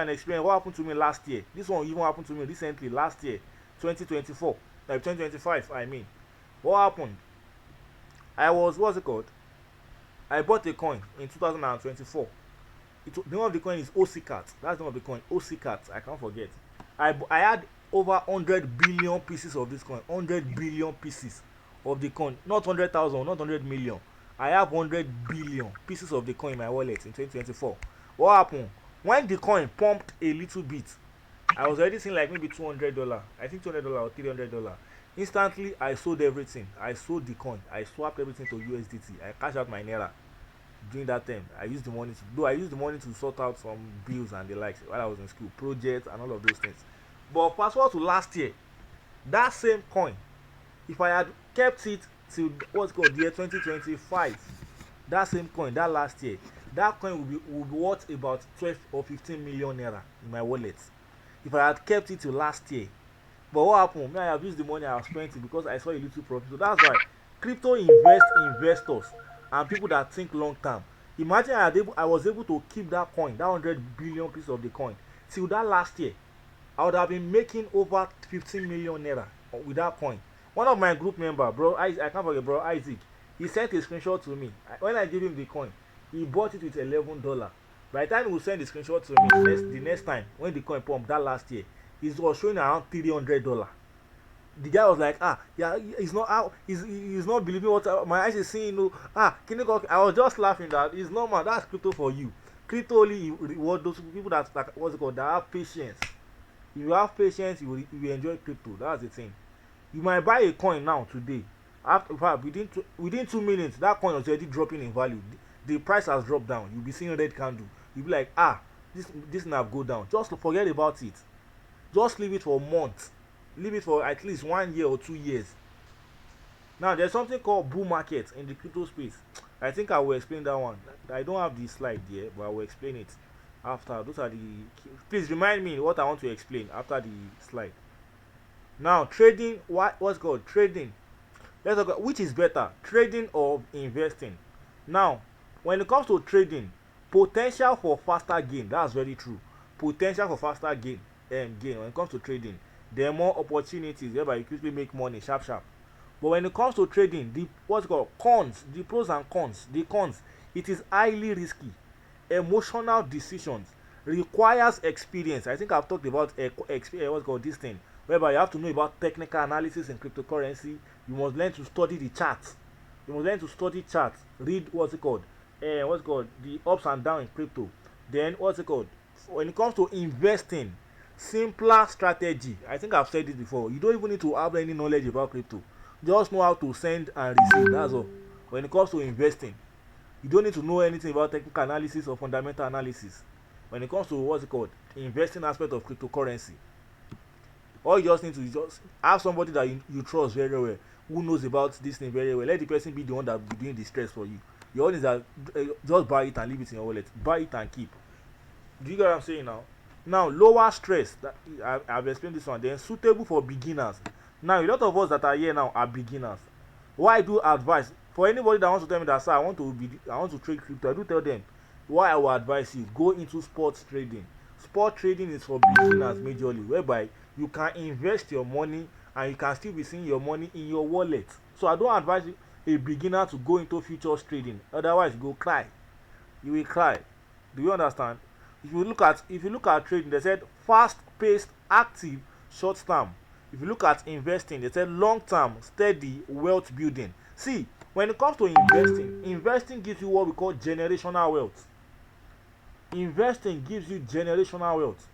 experience. What happened to me last year? This one even happened to me recently, last year, 2024, 2025. I mean, what happened? What's it called? I bought a coin in 2024. The name of the coin is OCCAT. That's the name of the coin, OCCAT. I can't forget. I had over 100 billion pieces of this coin. 100 billion pieces of the coin. Not 100,000, not 100 million. I have 100 billion pieces of the coin in my wallet in 2024. What happened? When the coin pumped a little bit, I was already seeing like maybe $200. I think $200 or $300. Instantly, I sold everything. I sold the coin. I swapped everything to USDT. I cashed out my Naira. During that time, I used the money to sort out some bills and the likes while I was in school, projects and all of those things. But fast forward to last year, that same coin, if I had kept it till what's called the year 2025, that same coin, that last year, that coin will be worth about 12 or 15 million naira in my wallet. If I had kept it till last year. But what happened? I have used the money I have spent it because I saw a little profit. So that's why crypto investors and people that think long term. Imagine I was able to keep that coin, that 100 billion piece of the coin, till that last year. I would have been making over 15 million naira with that coin. One of my group member, bro, I can't forget, bro, Isaac, he sent a screenshot to me. When I gave him the coin, he bought it with $11. By the time he would send the screenshot to me, the next time when the coin pumped that last year, it was showing around $300. The guy was like, yeah, he's not believing what my eyes is seeing. No, I was just laughing that it's normal. That's crypto for you. Crypto only reward those people that what's it called, that have patience. If you have patience, you will enjoy crypto. That's the thing. You might buy a coin now today. Within 2 minutes, that coin was already dropping in value. The price has dropped down. You'll be seeing red candle. You'll be like, this now go down. Just forget about it. Just leave it for months. Leave it for at least 1 year or 2 years. Now there's something called bull market in the crypto space. I think I will explain that one. I don't have the slide there, but I will explain it after. Please remind me what I want to explain after the slide. Now trading, what's called trading. Let's talk about which is better, trading or investing. Now when it comes to trading, potential for faster gain. That's very true. Potential for faster gain when it comes to trading. There are more opportunities whereby you quickly make money sharp. But when it comes to trading, the pros and cons. The cons, it is highly risky. Emotional decisions, requires experience. I think I've talked about this thing, whereby you have to know about technical analysis in cryptocurrency. You must learn to study the charts. Read the ups and downs in crypto. Then when it comes to investing, simpler strategy. I think I've said it before. You don't even need to have any knowledge about crypto. Just know how to send and receive. That's all. When it comes to investing, you don't need to know anything about technical analysis or fundamental analysis. When it comes to investing aspect of cryptocurrency, all you just need to just have somebody that you trust very well, who knows about this thing very well. Let the person be the one that will be doing the stress for you. Your own is that just buy it and leave it in your wallet. Buy it and keep. Do you get what I'm saying now? Now, lower stress. I've explained this one. Then suitable for beginners. Now, a lot of us that are here now are beginners. Why I do advise for anybody that wants to tell me that, sir, I want to trade crypto, I do tell them why I will advise you go into sports trading. Sport trading is for beginners majorly, whereby you can invest your money and you can still be seeing your money in your wallet. So I don't advise a beginner to go into futures trading. Otherwise, you will cry. Do you understand? If you look at trading, they said fast-paced, active, short-term. If you look at investing, they said long-term, steady, wealth building. See, when it comes to investing gives you what we call generational wealth. Investing gives you generational wealth.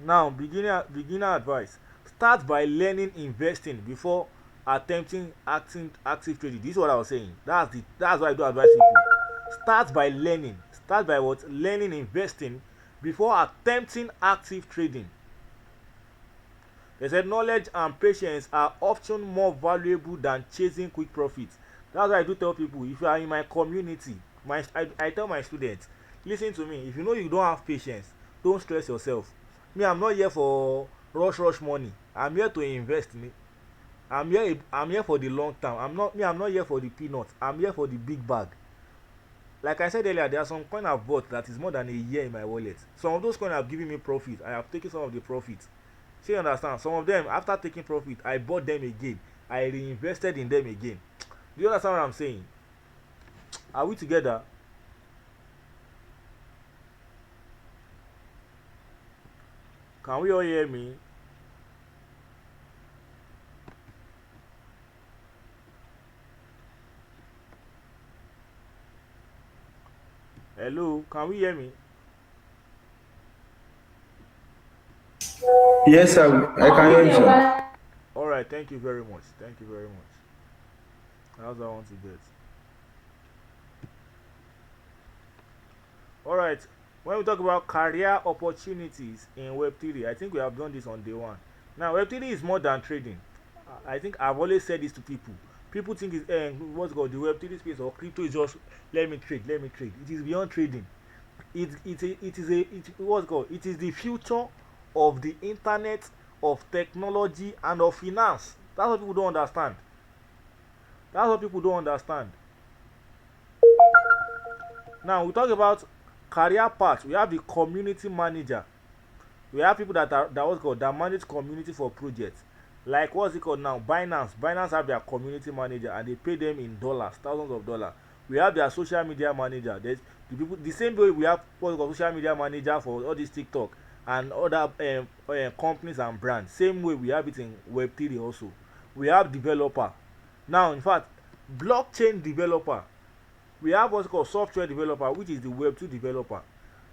Now, beginner advice: start by learning investing before attempting active trading. This is what I was saying. That's why I do advise people. Start by learning. Start by what? Learning investing before attempting active trading. They said knowledge and patience are often more valuable than chasing quick profits. That's why I do tell people, if you are in my community, I tell my students, listen to me, if you know you don't have patience, don't stress yourself. Me, I'm not here for rush money. I'm here to invest in it. I'm here for the long term. I'm not here for the peanuts. I'm here for the big bag. Like I said earlier, there are some coin I've bought that is more than a year in my wallet. Some of those coins have given me profit. I have taken some of the profit. So you understand? Some of them, after taking profit, I bought them again. I reinvested in them again. Do you understand what I'm saying? Are we together? Can we all hear me? Hello, can we hear me? Yes, sir. I can hear you, sir. All right, thank you very much. Thank you very much. That's what I want to get. All right, when we talk about career opportunities in Web3, I think we have done this on day one. Now, Web3 is more than trading. I think I've always said this to people. People think it's what's called the Web3 space or crypto is just let me trade, let me trade. It is beyond trading. What's called? It is the future of the internet, of technology, and of finance. That's what people don't understand. That's what people don't understand. Now we talk about career path. We have the community manager. We have people that manage community for projects. Like what's it called now? Binance have their community manager and they pay them in dollars, thousands of dollars. We have their social media manager. There's the same way we have what's called social media manager for all this TikTok and other companies and brands. Same way we have it in Web3 also. We have developer. Now in fact, blockchain developer. We have what's called software developer, which is the Web2 developer.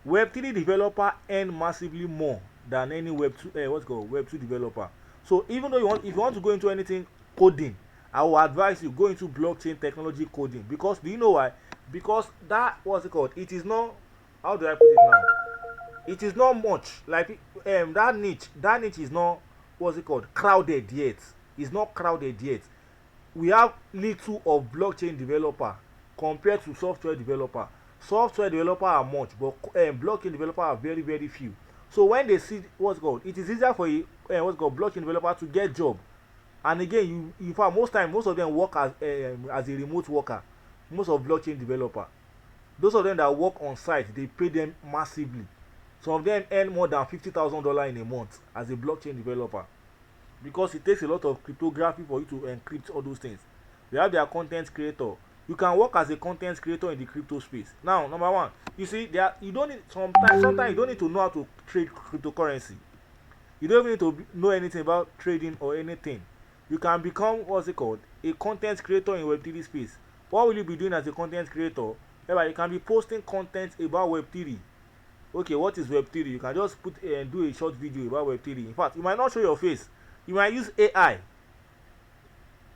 Web3 developer earn massively more than any Web2 developer. So even though if you want to go into anything coding, I will advise you go into blockchain technology coding. Because do you know why? Because it is not, how do I put it now? It is not much like that niche is not crowded yet. It's not crowded yet. We have little of blockchain developer compared to software developer. Software developer are much, but blockchain developer are very very few. So when they see it is easier for a blockchain developer to get job. And again, in fact, most of them work as a remote worker. Most of blockchain developer, those of them that work on site, they pay them massively. Some of them earn more than $50,000 in a month as a blockchain developer, because it takes a lot of cryptography for you to encrypt all those things. We have their content creator. You can work as a content creator in the crypto space. Now, number one, you see, you don't need sometimes you don't need to know how to trade cryptocurrency. You don't even need to know anything about trading or anything. You can become a content creator in Web3 space. What will you be doing as a content creator? You can be posting content about Web3. Okay, what is Web3? You can just put and do a short video about Web3. In fact, you might not show your face. You might use AI.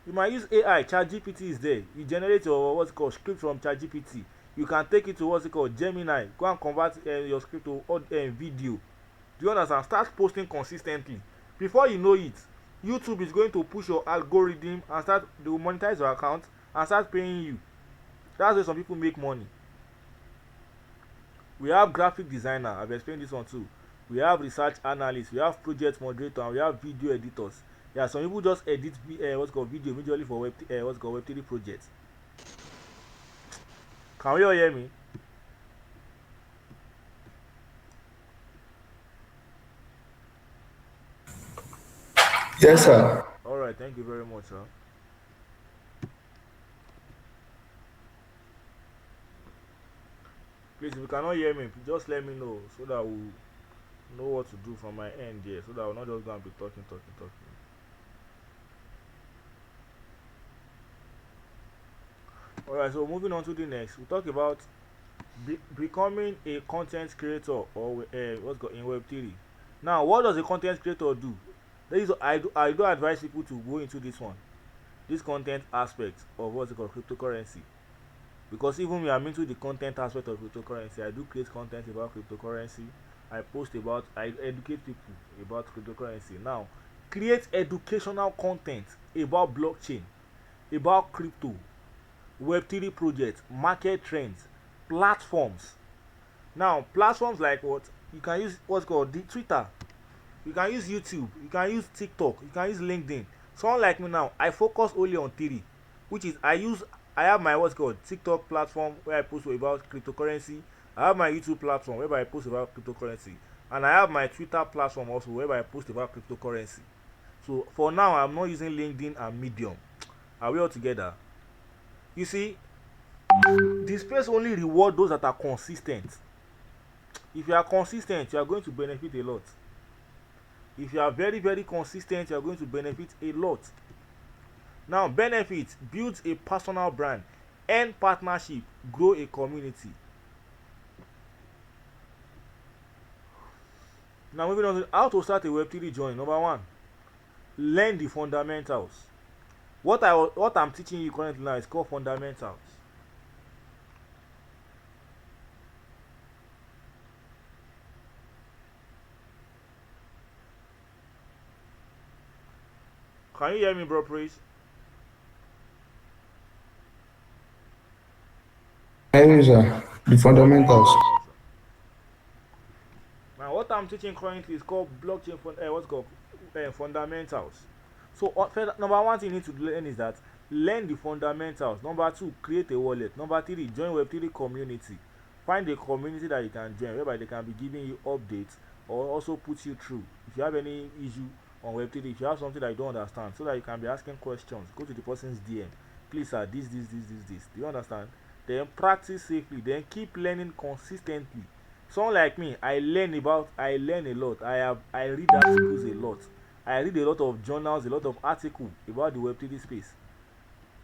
ChatGPT is there. You generate your script from ChatGPT. You can take it to Gemini. Go and convert your script to video. Do you understand? Start posting consistently. Before you know it, YouTube is going to push your algorithm and they will monetize your account and start paying you. That's why some people make money. We have graphic designer. I've explained this one too. We have research analysts. We have project moderator, and we have video editors. Yeah, some people just edit video immediately for Web3 projects. Can you all hear me? Yes, sir. All right, thank you very much, sir. Please, if you cannot hear me, just let me know so that we'll know what to do from my end here, so that we're not just going to be talking. Alright, so moving on to the next, we'll talk about becoming a content creator or in Web3. Now, what does a content creator do? I do advise people to go into this content aspect of cryptocurrency. because even me, I'm into the content aspect of cryptocurrency. I do create content about cryptocurrency. I educate people about cryptocurrency. Now, create educational content about blockchain, about crypto, Web3 projects, market trends, platforms. Now, platforms like what? You can use what's called the Twitter. You can use YouTube. You can use TikTok. You can use LinkedIn. Someone like me now, I focus only on three, which is I have my what's called TikTok platform where I post about cryptocurrency. I have my YouTube platform where I post about cryptocurrency, and I have my Twitter platform also where I post about cryptocurrency. So for now, I'm not using LinkedIn and Medium. Are we all together? You see, this place only reward those that are consistent. If you are consistent, you are going to benefit a lot. If you are very very consistent, you are going to benefit a lot. Now, benefit builds a personal brand, end partnership, grow a community. Now, moving on to how to start a Web3 journey. Number one, learn the fundamentals. What I'm teaching you currently now is called fundamentals. Can you hear me, bro? Praise. Here is the fundamentals. Now, what I'm teaching currently is called fundamentals. So, number one thing you need to learn is that learn the fundamentals. Number two, create a wallet. Number three, join Web3 community. Find a community that you can join, whereby they can be giving you updates or also put you through. If you have any issue on Web3, if you have something that you don't understand, so that you can be asking questions, go to the person's DM. Please, sir, this. Do you understand? Then practice safely. Then keep learning consistently. Someone like me, I learn a lot. I read articles a lot. I read a lot of journals, a lot of articles about the Web3 space.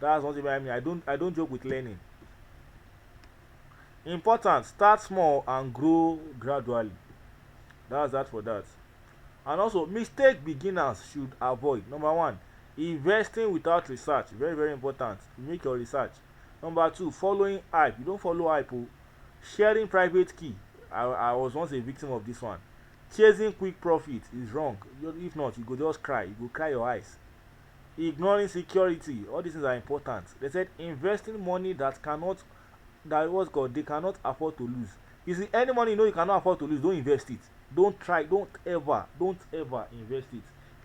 That's one thing about me. I don't joke with learning. Important, start small and grow gradually. That's that for that. And also, mistake beginners should avoid. Number one, investing without research. Very very important. Make your research. Number two, following hype. You don't follow hype. Oh. Sharing private key. I was once a victim of this one. Chasing quick profit is wrong. If not, you go just cry. You go cry your eyes. Ignoring security. All these things are important. They said investing money they cannot afford to lose. You see, any money you know you cannot afford to lose, don't invest it. Don't ever invest it.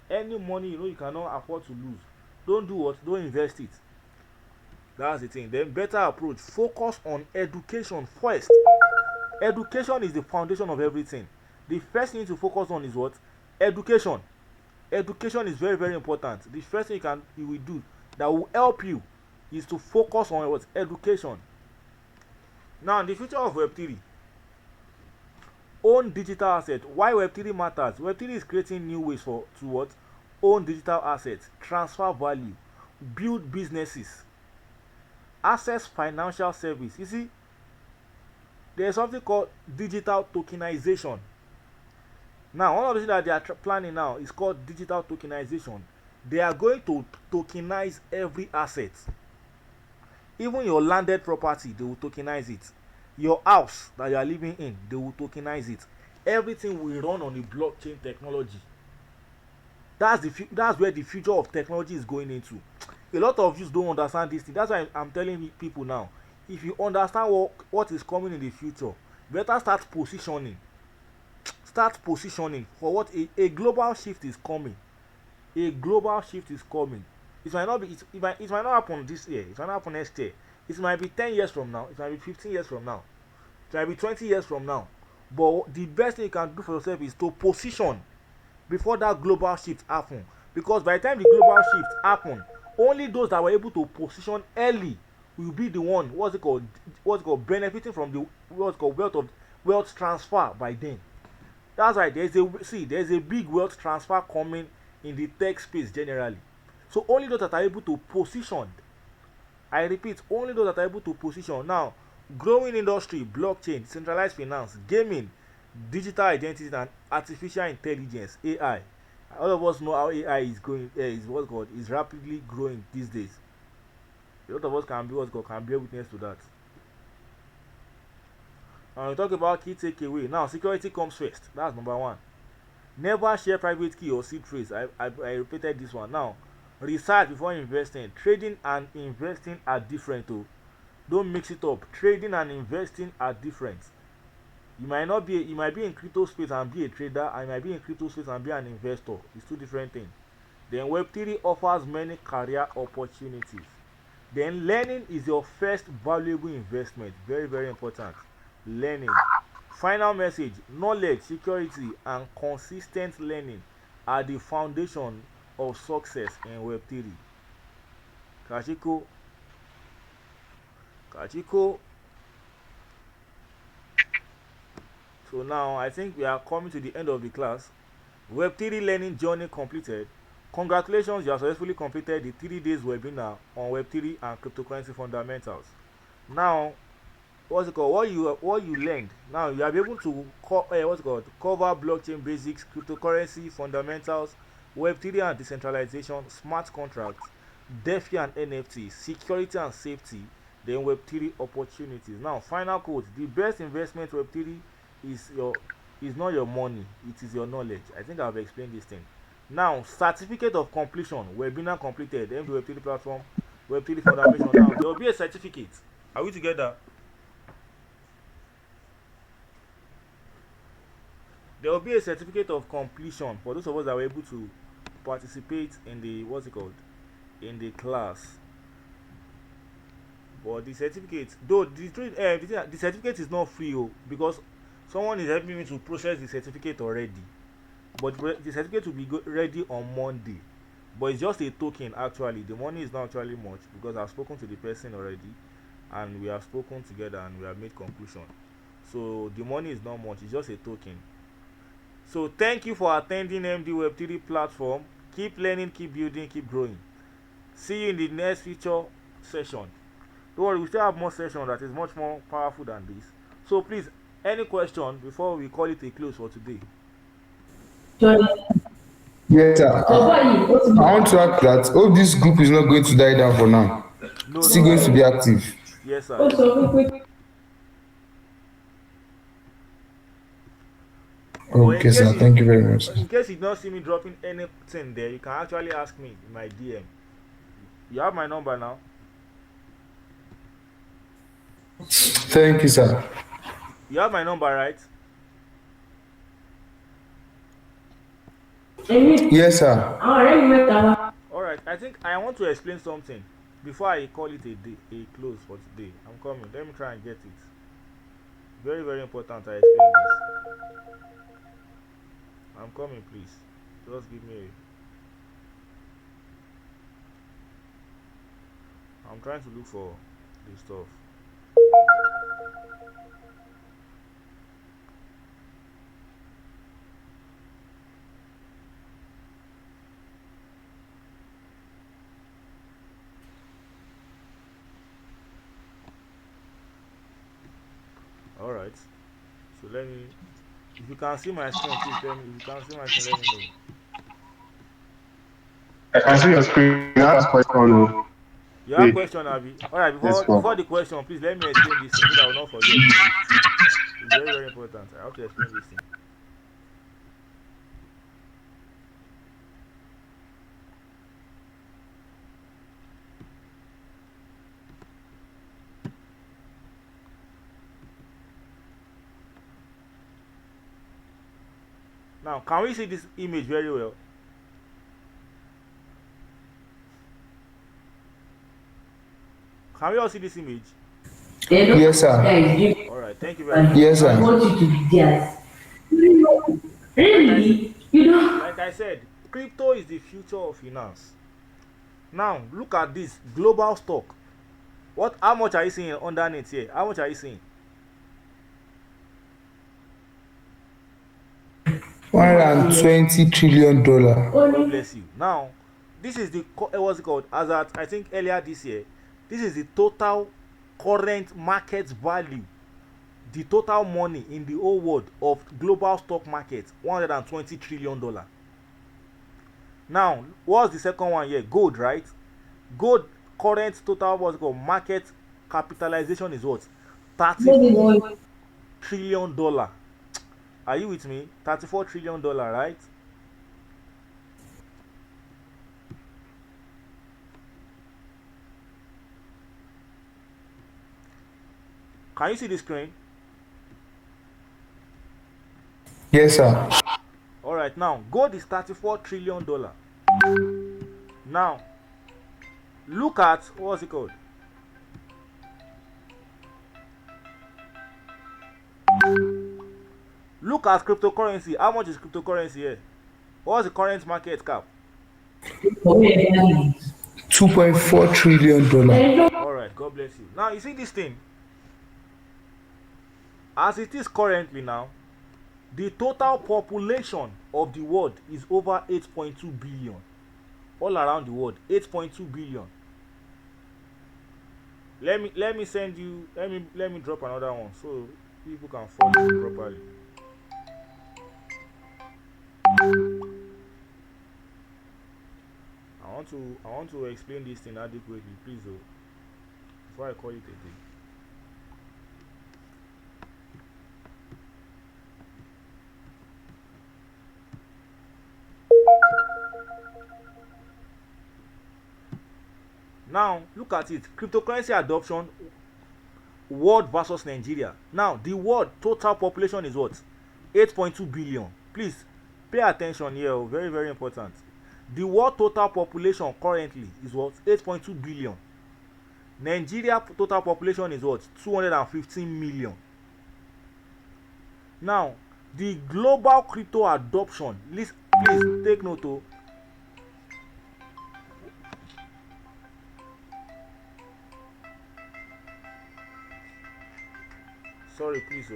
Any money you know you cannot afford to lose, don't do what? Don't invest it. That's the thing. Then better approach. Focus on education first. Education is the foundation of everything. The first thing to focus on is what? Education. Education is very very important. The first thing you will do that will help you is to focus on what? Education. Now, the future of Web3. Own digital assets. Why Web3 matters? Web3 is creating new ways to what? Own digital assets, transfer value, build businesses, access financial service. You see, there is something called digital tokenization. Now, one of the things that they are planning now is called digital tokenization. They are going to tokenize every asset. Even your landed property, they will tokenize it. Your house that you are living in, they will tokenize it. Everything will run on the blockchain technology. That's where the future of technology is going into. A lot of you don't understand this thing. That's why I'm telling people now. If you understand what is coming in the future, better start positioning. Start positioning for what a global shift is coming. A global shift is coming. It might not be. It might not happen this year. It might not happen next year. It might be 10 years from now. It might be 15 years from now. It might be 20 years from now. But the best thing you can do for yourself is to position before that global shift happen. Because by the time the global shift happen, only those that were able to position early will be the one what's it called benefiting from the wealth transfer by then. That's why there's a big wealth transfer coming in the tech space generally. So only those that are able to position, I repeat, only those that are able to position. Now, growing industry, blockchain, decentralized finance, gaming, digital identity, and artificial intelligence, AI. All of us know how AI is going. Is rapidly growing these days. A lot of us can be a witness to that. And we talk about key takeaway. Now, security comes first. That's number one. Never share private key or seed phrase. I repeated this one. Now, research before investing. Trading and investing are different too. Don't mix it up. Trading and investing are different. You might be in crypto space and be a trader, and you might be in crypto space and be an investor. It's two different things. Then Web3 offers many career opportunities. Then learning is your first valuable investment. Very, very important. Learning. Final message: knowledge, security, and consistent learning are the foundation of success in Web3. Kachiko. Kachiko. So now I think we are coming to the end of the class. Web3 learning journey completed. Congratulations, you have successfully completed the 3 days webinar on Web3 and cryptocurrency fundamentals. Now, what you learned. Now you are able to cover blockchain basics, cryptocurrency fundamentals, Web3 and decentralization, smart contracts, DeFi and NFT, security and safety, then Web3 opportunities. Now, final quote: the best investment Web3 is not your money, it is your knowledge. I think I've explained this thing. Now, certificate of completion, webinar completed, MD Web3 platform, Web3 foundation. Now there will be a certificate. Are we together? There will be a certificate of completion for those of us that were able to participate in the in the class. But the certificate, though the certificate is not free, because someone is helping me to process the certificate already. But the certificate will be ready on Monday. But it's just a token actually. The money is not actually much, because I've spoken to the person already, and we have spoken together and we have made conclusion. So the money is not much, it's just a token. So thank you for attending MD Web3 platform. Keep learning, keep building, keep growing. See you in the next future session. Don't worry, we still have more session that is much more powerful than this. So please, any question before we call it a close for today? Yes, sir. I want to ask that. Hope this group is not going to die down for now. No, Still going to be active. Yes, sir. Yes, sir. Okay, sir. Thank you very much. In case you don't see me dropping anything there, you can actually ask me in my DM. You have my number now. Thank you, sir. You have my number, right? Yes, sir. Alright, I think I want to explain something before I call it a close for today. I'm coming. Let me try and get it. Very, very important I explain this. I'm coming, please. Just give me I'm trying to look for the stuff. Alright. So let me, if you can see my screen, please tell me. If you can see my screen, let me know. I can see your screen. You have a question. You have question, Abby? Alright, before the question, please let me explain this thing so that I will not forget. Please. It's very, very important. I have to explain this thing. Now, can we see this image very well? Can we all see this image? Yes, sir. Alright, thank you very much. Yes, sir. Really? Like I said, crypto is the future of finance. Now, look at this global stock. How much are you seeing underneath here? How much are you seeing? $120 trillion. God bless you. Now, this is the what's it called? As at I think earlier this year, this is the total current market value, the total money in the whole world of global stock market, $120 trillion. Now, what's the second one here? Gold, right? Gold current total what's it called? Market capitalization is what? trillion. Are you with me? $34 trillion, right? Can you see the screen? Yes, sir. All right, now gold is $34 trillion. Now look at what's it called? Look at cryptocurrency. How much is cryptocurrency here? What's the current market cap? $2.4 trillion. All right, God bless you. Now you see this thing. As it is currently now, the total population of the world is over 8.2 billion. All around the world, 8.2 billion. Let me send you. Let me drop another one so people can follow it properly. I want to explain this thing adequately, please, though, before I call it a day. Now look at it. Cryptocurrency adoption world versus Nigeria. Now the world total population is what? 8.2 billion. Please pay attention here. Very, very important. The world total population currently is what? 8.2 billion. Nigeria total population is what? 215 million. Now the global crypto adoption, please take note of. Sorry, please.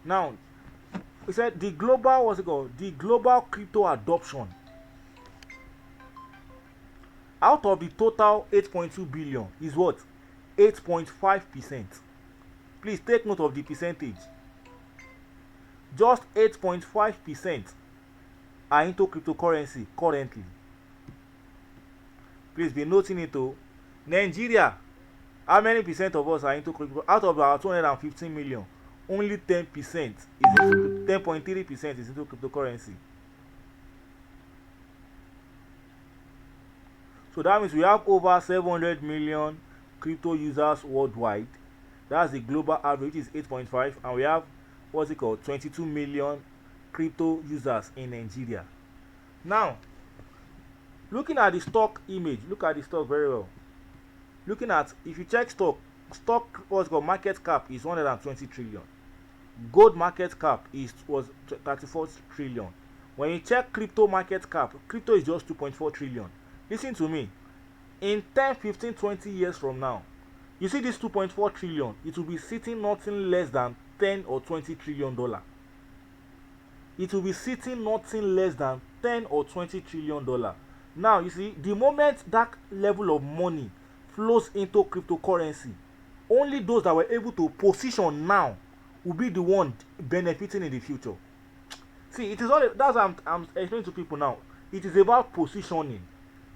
Now, we said the global, what's it called? The global crypto adoption. Out of the total 8.2 billion is what? 8.5%. Please take note of the percentage. Just 8.5% are into cryptocurrency currently. Please be noting it too. Nigeria, how many percent of us are into crypto? Out of our 215 million, only 10% is into 10.3% is into cryptocurrency. So that means we have over 700 million crypto users worldwide. That's the global average, is 8.5, and we have what's it called? 22 million crypto users in Nigeria. Now, looking at the stock image, look at the stock very well. Looking at, if you check stock what's called market cap is 120 trillion. Gold market cap was 34 trillion. When you check crypto market cap, crypto is just 2.4 trillion. Listen to me. In 10, 15, 20 years from now, you see this 2.4 trillion, it will be sitting nothing less than 10 or 20 trillion dollar. It will be sitting nothing less than 10 or 20 trillion dollar. Now you see, the moment that level of money flows into cryptocurrency, only those that were able to position now will be the one benefiting in the future. See, it is all that's what I'm explaining to people now. It is about positioning.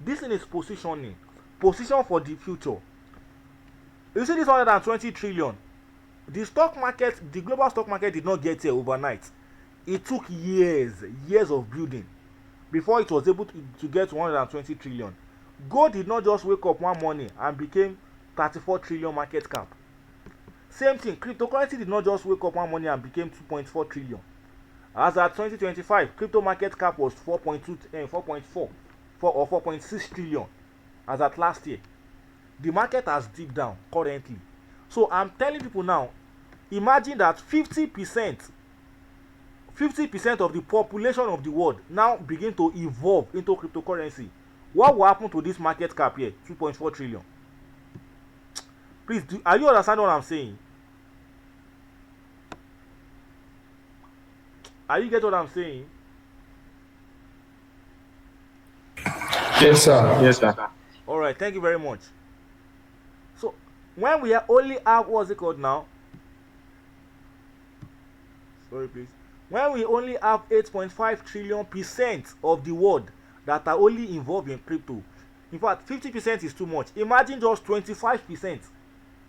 This thing is positioning. Position for the future. You see this 120 trillion. The stock market, the global stock market did not get here overnight. It took years of building before it was able to get 120 trillion. Gold did not just wake up one morning and became 34 trillion market cap. Same thing, cryptocurrency did not just wake up one morning and became 2.4 trillion. As at 2025, crypto market cap was 4.4 or 4.6 trillion as at last year. The market has dipped down currently. So I'm telling people now, imagine that 50% of the population of the world now begin to evolve into cryptocurrency. What will happen to this market cap here? 2.4 trillion. Please, are you understanding what I'm saying? Are you getting what I'm saying? Yes, sir. Yes, sir. All right, thank you very much. So when we only have what's it called now? Sorry, please. When we only have 8.5 trillion percent of the world that are only involved in crypto. In fact, 50% is too much. Imagine just 25%.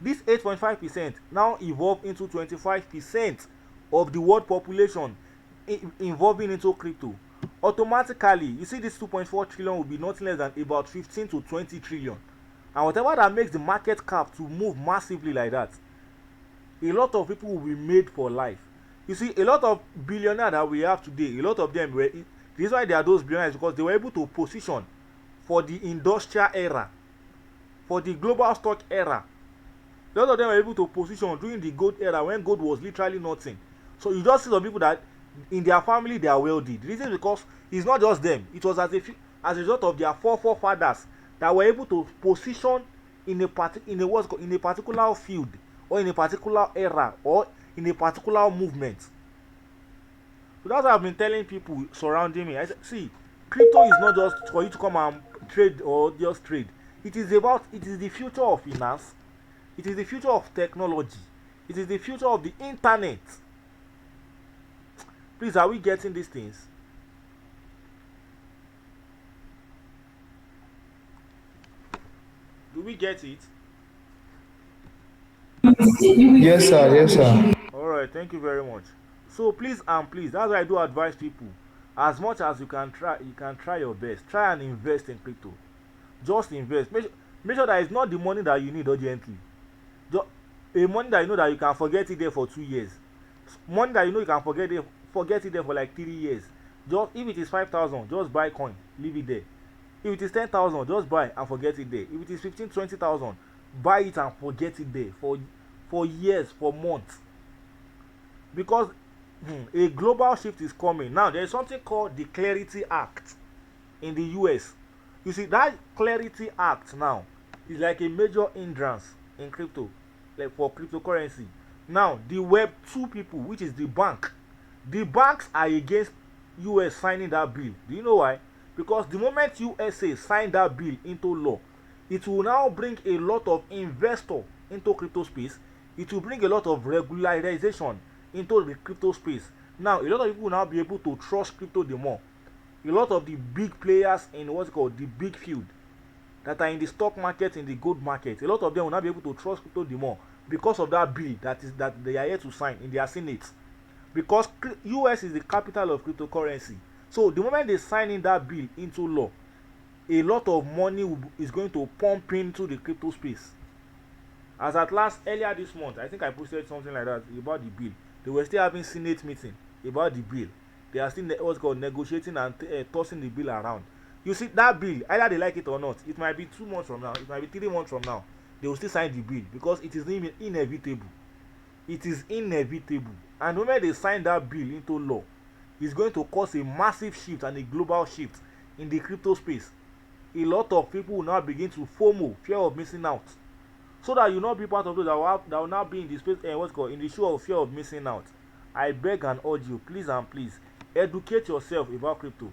This 8.5% now evolve into 25% of the world population involving into crypto. Automatically, you see this 2.4 trillion will be nothing less than about 15 to 20 trillion. And whatever that makes the market cap to move massively like that, a lot of people will be made for life. You see, a lot of billionaires that we have today, a lot of them were, the reason why they are those billionaires because they were able to position for the industrial era, for the global stock era. A lot of them were able to position during the gold era when gold was literally nothing. So you just see some people that in their family they are wealthy. The reason is because it's not just them, it was as a result of their forefathers that were able to position in a particular field or in a particular era or in a particular movement. So that's why I've been telling people surrounding me. I said, see, crypto is not just for you to come and trade or just trade. It is the future of finance. It is the future of technology. It is the future of the internet. Please, are we getting these things? Do we get it? Yes, sir. Yes, sir. Alright, thank you very much. So please and please, that's why I do advise people. As much as you can try your best. Try and invest in crypto. Just invest. Make sure that it's not the money that you need urgently. Just a money that you know that you can forget it there for 2 years. Money that you know you can forget it there for like 3 years. Just if it is 5,000, just buy coin, leave it there. If it is 10,000, just buy and forget it there. If it is 15, 20,000, buy it and forget it there for years, for months. Because a global shift is coming. Now there is something called the Clarity Act in the US. You see, that Clarity Act now is like a major hindrance in crypto, like for cryptocurrency. Now the Web2 people, which is the banks are against US signing that bill. Do you know why? Because the moment USA sign that bill into law, it will now bring a lot of investors into crypto space. It will bring a lot of regularization into the crypto space. Now a lot of people will now be able to trust crypto the more. A lot of the big players in what's called the big field that are in the stock market, in the gold market, a lot of them will now be able to trust crypto the more because of that bill that they are here to sign in their senate. Because US is the capital of cryptocurrency. So the moment they sign in that bill into law, a lot of money is going to pump into the crypto space. As at last, earlier this month, I think I posted something like that about the bill. They were still having senate meeting about the bill. They are still what's called negotiating and tossing the bill around. You see, that bill, either they like it or not, it might be 2 months from now, it might be 3 months from now, they will still sign the bill because it is inevitable. It is inevitable. And the moment they sign that bill into law, it's going to cause a massive shift and a global shift in the crypto space. A lot of people will now begin to FOMO, fear of missing out, so that you not be part of those that will now be in the space what's called in the show of fear of missing out. I beg and urge you, please and please, educate yourself about crypto.